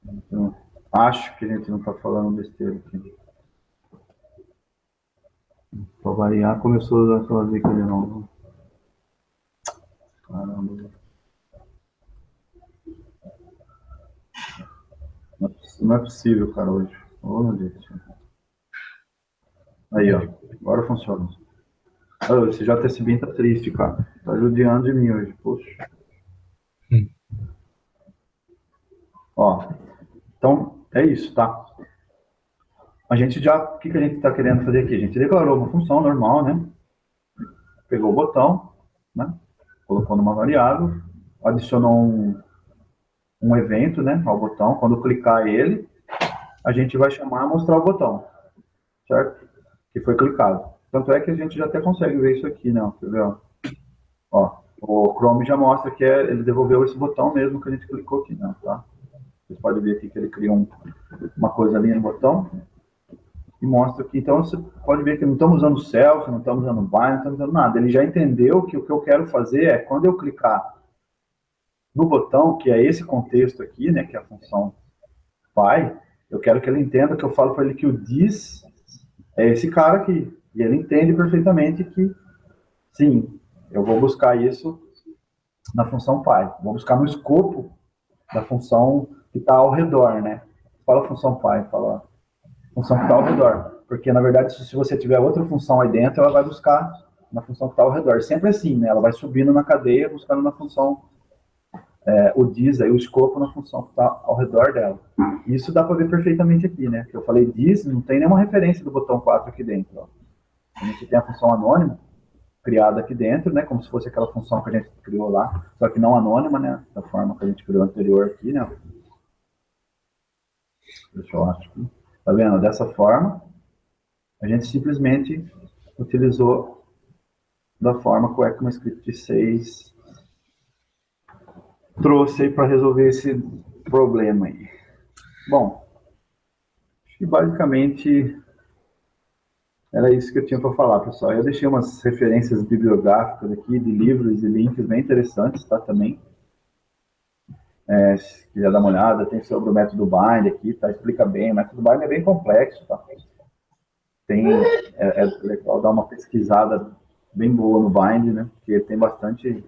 Então, acho que a gente não está falando besteira aqui. Para variar, começou a usar aquela dica de novo. Caramba. Não é possível, cara, hoje. Oh, meu Deus. Aí, ó. Agora funciona. Oh, esse JSBin tá triste, cara. Tá judiando de mim hoje. Poxa. Ó. Então, é isso, tá? A gente já... O que a gente está querendo fazer aqui? A gente declarou uma função normal, né? Pegou o botão, né? Colocou numa variável, adicionou um evento, né, ao botão. Quando clicar ele, a gente vai chamar mostrar o botão, certo? Que foi clicado. Tanto é que a gente já até consegue ver isso aqui, né? Quer ver? Ó, o Chrome já mostra que ele devolveu esse botão mesmo que a gente clicou aqui, né? Tá? Vocês podem ver aqui que ele criou uma coisa ali no botão e mostra aqui. Então você pode ver que não estamos usando self, não estamos usando bind, não estamos usando nada. Ele já entendeu que o que eu quero fazer é, quando eu clicar no botão, que é esse contexto aqui, né, que é a função pai, eu quero que ele entenda que eu falo para ele que o Diz é esse cara aqui. E ele entende perfeitamente que, sim, eu vou buscar isso na função pai. Vou buscar no escopo da função que está ao redor, né? Fala função pai, fala função que está ao redor. Porque, na verdade, se você tiver outra função aí dentro, ela vai buscar na função que está ao redor. Sempre assim, né? Ela vai subindo na cadeia, buscando na função, o dis, aí, o escopo na função que está ao redor dela. Isso dá para ver perfeitamente aqui, né? Que eu falei dis, não tem nenhuma referência do botão 4 aqui dentro. Ó. A gente tem a função anônima criada aqui dentro, né? Como se fosse aquela função que a gente criou lá, só que não anônima, né? Da forma que a gente criou anterior aqui, né? Deixa eu achar aqui. Tá vendo? Dessa forma, a gente simplesmente utilizou da forma que o ECMAScript 6 trouxe aí para resolver esse problema aí. Bom, acho que basicamente era isso que eu tinha para falar, pessoal. Eu deixei umas referências bibliográficas aqui de livros e links bem interessantes, tá? Também. Se quiser dar uma olhada, tem sobre o método Bind aqui, tá? Explica bem. O método Bind é bem complexo, tá? É legal dar uma pesquisada bem boa no Bind, né? Porque tem bastante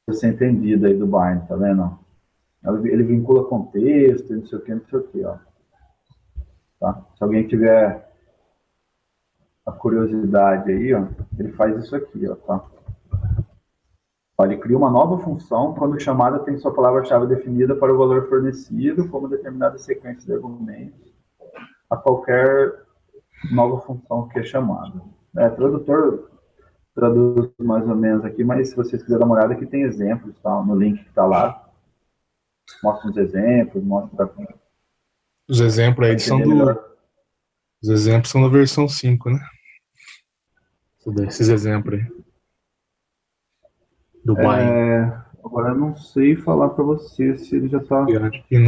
você entendido aí do Bind, tá vendo? Ele vincula contexto, não sei o que, ó. Tá? Se alguém tiver a curiosidade aí, ó, ele faz isso aqui, ó, tá? Ele cria uma nova função quando chamada tem sua palavra-chave definida para o valor fornecido, como determinada sequência de argumentos, a qualquer nova função que é chamada. Tradutor traduz mais ou menos aqui, mas se vocês quiserem dar uma olhada, aqui tem exemplos, tá? No link que está lá. Mostra uns exemplos, mostra... Os exemplos aí são Os exemplos são na versão 5, né? Esses exemplos aí. Do Bind. Agora eu não sei falar para você se ele já está... Eu acho que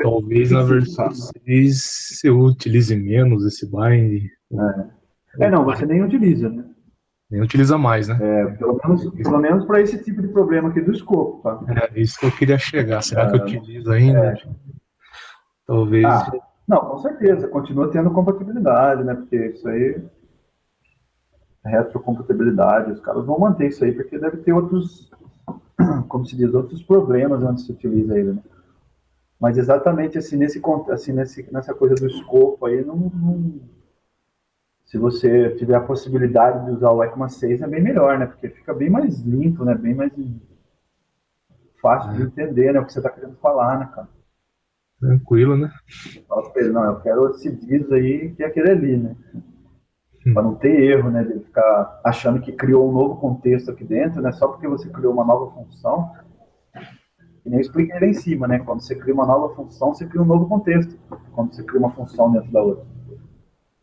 talvez na versão 6 você utilize menos esse Bind. Não, você nem utiliza, né? Nem utiliza mais, né? Pelo menos para esse tipo de problema aqui do escopo, tá? É isso que eu queria chegar. Será que eu utilizo ainda? Talvez. Não, com certeza. Continua tendo compatibilidade, né? Porque isso aí é retrocompatibilidade. Os caras vão manter isso aí, porque deve ter outros, como se diz, outros problemas onde se utiliza ele, né? Mas exatamente assim, nessa coisa do escopo aí, se você tiver a possibilidade de usar o ECMA 6, é bem melhor, né? Porque fica bem mais limpo, né? Bem mais fácil de entender, né? O que você está querendo falar, né, cara? Tranquilo, né? Fala pra ele, não, eu quero esse diz aí que é aquele ali, né? Para não ter erro, né? De ficar achando que criou um novo contexto aqui dentro, né? Só porque você criou uma nova função. E nem eu expliquei lá em cima, né? Quando você cria uma nova função, você cria um novo contexto. Quando você cria uma função dentro da outra.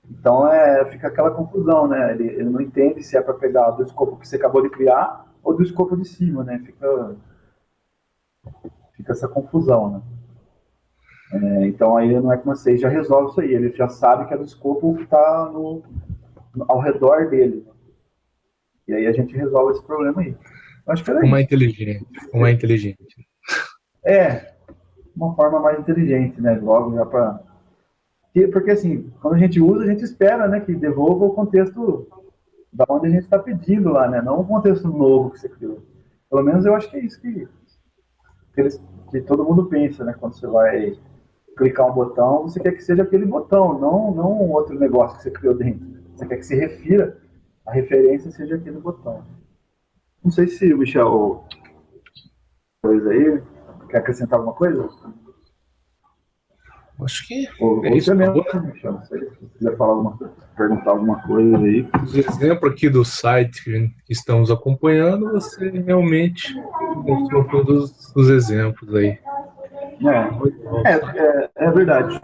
Então, fica aquela confusão, né? Ele não entende se é para pegar do escopo que você acabou de criar ou do escopo de cima, né? Fica essa confusão, né? Então, aí no ECMA 6 já resolve isso aí. Ele já sabe que é do escopo que está ao redor dele. E aí a gente resolve esse problema aí. Eu acho que era Uma inteligente. Uma forma mais inteligente, né? Logo já para... Porque assim, quando a gente usa, a gente espera, né, que devolva o contexto da onde a gente está pedindo lá, né? Não o contexto novo que você criou. Pelo menos eu acho que é isso que todo mundo pensa, né? Quando você vai clicar um botão, você quer que seja aquele botão, não um outro negócio que você criou dentro. Você quer que se refira, a referência seja aquele botão. Não sei se o Michel coisa aí, quer acrescentar alguma coisa? Acho que é isso mesmo, Michel. Não sei se quiser perguntar alguma coisa aí. Os exemplos aqui do site que estamos acompanhando, você realmente mostrou todos os exemplos aí. É verdade.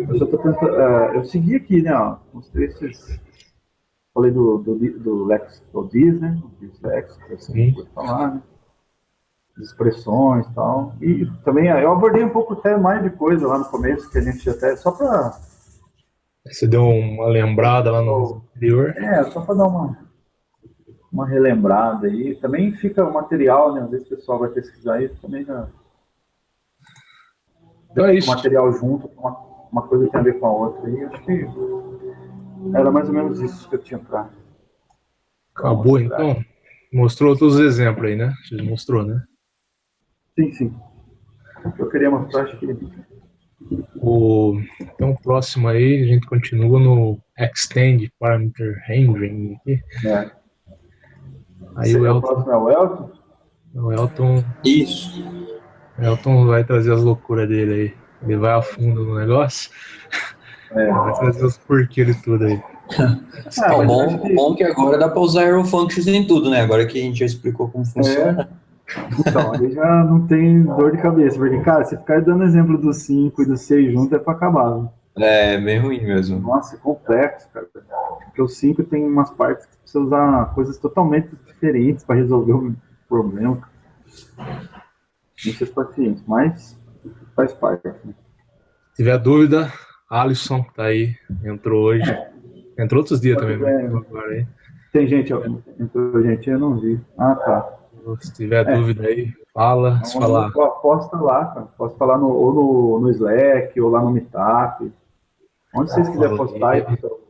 Eu só tô tentando. Eu segui aqui, né? Ó, mostrei esses. Falei do Lex, do Diz, né? O Diz Lex, que assim vou falar, né? Expressões e tal. E também eu abordei um pouco até mais de coisa lá no começo, que a gente até. Só para. Você deu uma lembrada lá no anterior? Só para dar uma relembrada aí. Também fica o material, né? Às vezes o pessoal vai pesquisar isso também já. Então é isso. O material junto, uma coisa tem a ver com a outra. E acho que era mais ou menos isso que eu tinha para. Acabou então? Mostrou todos os exemplos aí, né? Você mostrou, né? Sim. O que eu queria mostrar, acho que Então, o próximo aí, a gente continua no Extend Parameter Handling. Aí o próximo é o Elton? O Elton. Isso. O Elton vai trazer as loucuras dele aí. Ele vai a fundo no negócio. Vai trazer os porquês de tudo aí. Bom que agora dá para usar Arrow Functions em tudo, né? Agora que a gente já explicou como funciona. Então, aí já não tem dor de cabeça, porque, cara, se ficar dando exemplo do 5 e do 6 junto é pra acabar. Né? É bem ruim mesmo. Nossa, é complexo, cara. Porque o 5 tem umas partes que precisa usar coisas totalmente diferentes para resolver o problema. Não sei se paciente, mas faz parte. Né? Se tiver dúvida, Alisson tá aí, entrou hoje. Entrou outros dias também, agora aí. Tem gente, entrou gente, eu não vi. Ah, tá. Se tiver dúvida aí, fala. Se falar. Posta lá, cara. Posta lá ou no Slack, ou lá no Meetup. Onde vocês quiserem postar aí, pessoal.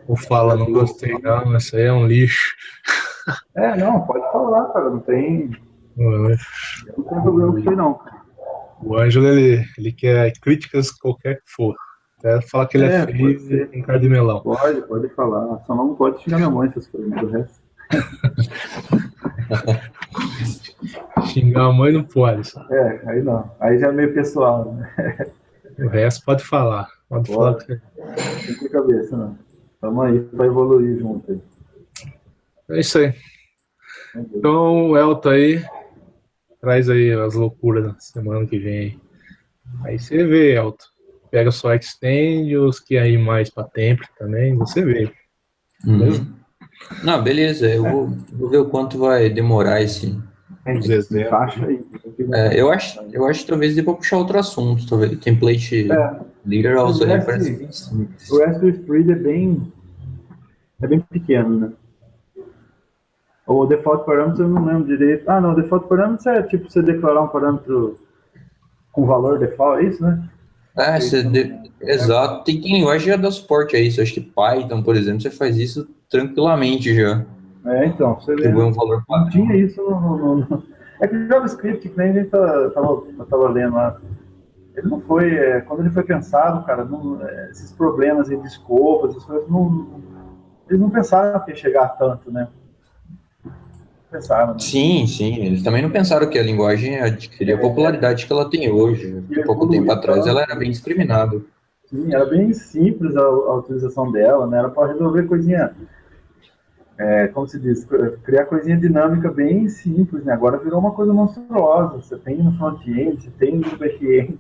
Ou fala, não gostei não, isso aí é um lixo. Não, pode falar, cara. Não tem problema com isso não. O Ângelo, ele quer críticas qualquer que for. Até falar que ele é feio e tem cara de melão. Pode falar. Só não pode xingar minha mãe, essas coisas, do resto. Xingar a mãe não pode. Aí não. Aí já é meio pessoal, né? O resto pode falar. Pode falar que você... Tem que ter cabeça, não. Tamo aí pra evoluir junto aí. É isso aí. Então, o Elton aí, traz aí as loucuras da semana que vem. Aí você vê, Elton. Pega só Extend, os que aí mais pra tempo também, você vê. Beleza? Não, beleza. Eu vou ver o quanto vai demorar esse... eu acho que talvez dê pra puxar outro assunto. Talvez template leader also reference. O Raspberry Spread é bem pequeno, né? O default parameter eu não lembro direito. Não, o default parameter é tipo você declarar um parâmetro com valor default, é isso, né? Exato. Tem linguagem que já dá suporte a isso. Acho que Python, por exemplo, você faz isso tranquilamente já. Então, você vê. Um valor não tinha isso no... É que o JavaScript, que nem a gente tava lendo lá, ele não foi... quando ele foi pensado, cara, esses problemas de escopo, essas coisas, eles não pensaram que ia chegar a tanto, né? Pensaram, né? Sim. Eles também não pensaram que a linguagem adquiria a popularidade que ela tem hoje. Há pouco tempo atrás ela era bem discriminada. Sim, era bem simples a utilização dela, né? Era para resolver coisinha... como se diz, criar coisinha dinâmica bem simples, né? Agora virou uma coisa monstruosa. Você tem no front-end, você tem no back-end.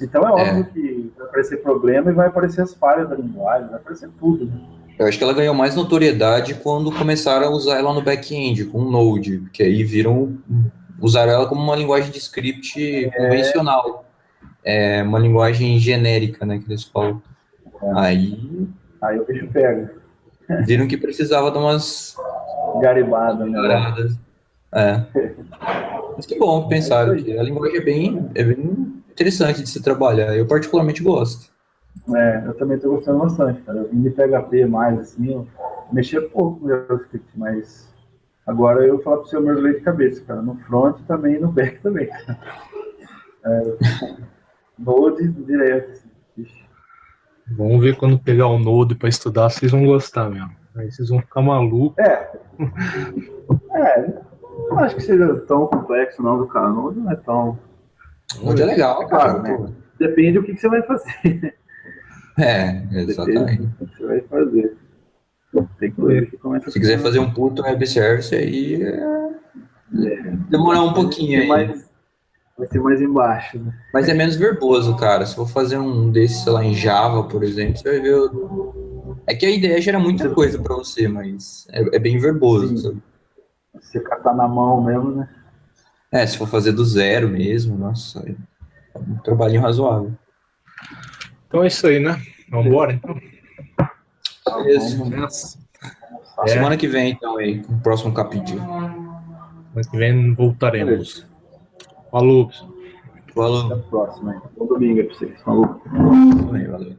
Então é óbvio que vai aparecer problema e vai aparecer as falhas da linguagem, vai aparecer tudo, né? Eu acho que ela ganhou mais notoriedade quando começaram a usar ela no back-end, com o Node, que aí usaram ela como uma linguagem de script convencional. Uma linguagem genérica, né, que eles falam. Aí o bicho pega. Viram que precisava de umas garibadas, né? Mas que bom pensaram que a linguagem é bem interessante de se trabalhar. Eu particularmente gosto. Eu também estou gostando bastante, cara. Eu vim de PHP mais, assim, eu mexia pouco no JavaScript, mas agora eu falo para o seu mergulhei de cabeça, cara. No front também e no back também. Node direto, assim. Vamos ver quando pegar o Node para estudar, vocês vão gostar mesmo. Aí vocês vão ficar malucos. Não acho que seja tão complexo não, do cara. Node não é tão... Node é legal, cara, né? Depende do que você vai fazer. Exatamente. O que você vai fazer. Tem coisa que começa. Se quiser fazer um puto web service, aí demorar um pouquinho aí. Vai ser mais embaixo, né? Mas é menos verboso, cara. Se for fazer um desses, sei lá, em Java, por exemplo, você vai ver. É que a ideia gera muita coisa pra você, mas é bem verboso, sabe? Você catar na mão mesmo, né? Se for fazer do zero mesmo, nossa, é um trabalhinho razoável. Então é isso aí, né? Vamos embora, então? Beleza. Semana que vem, então, aí, com o próximo capítulo. Semana que vem voltaremos. Falou, pessoal. Falou. Até a próxima. Bom domingo aí pra vocês. Falou. Valeu.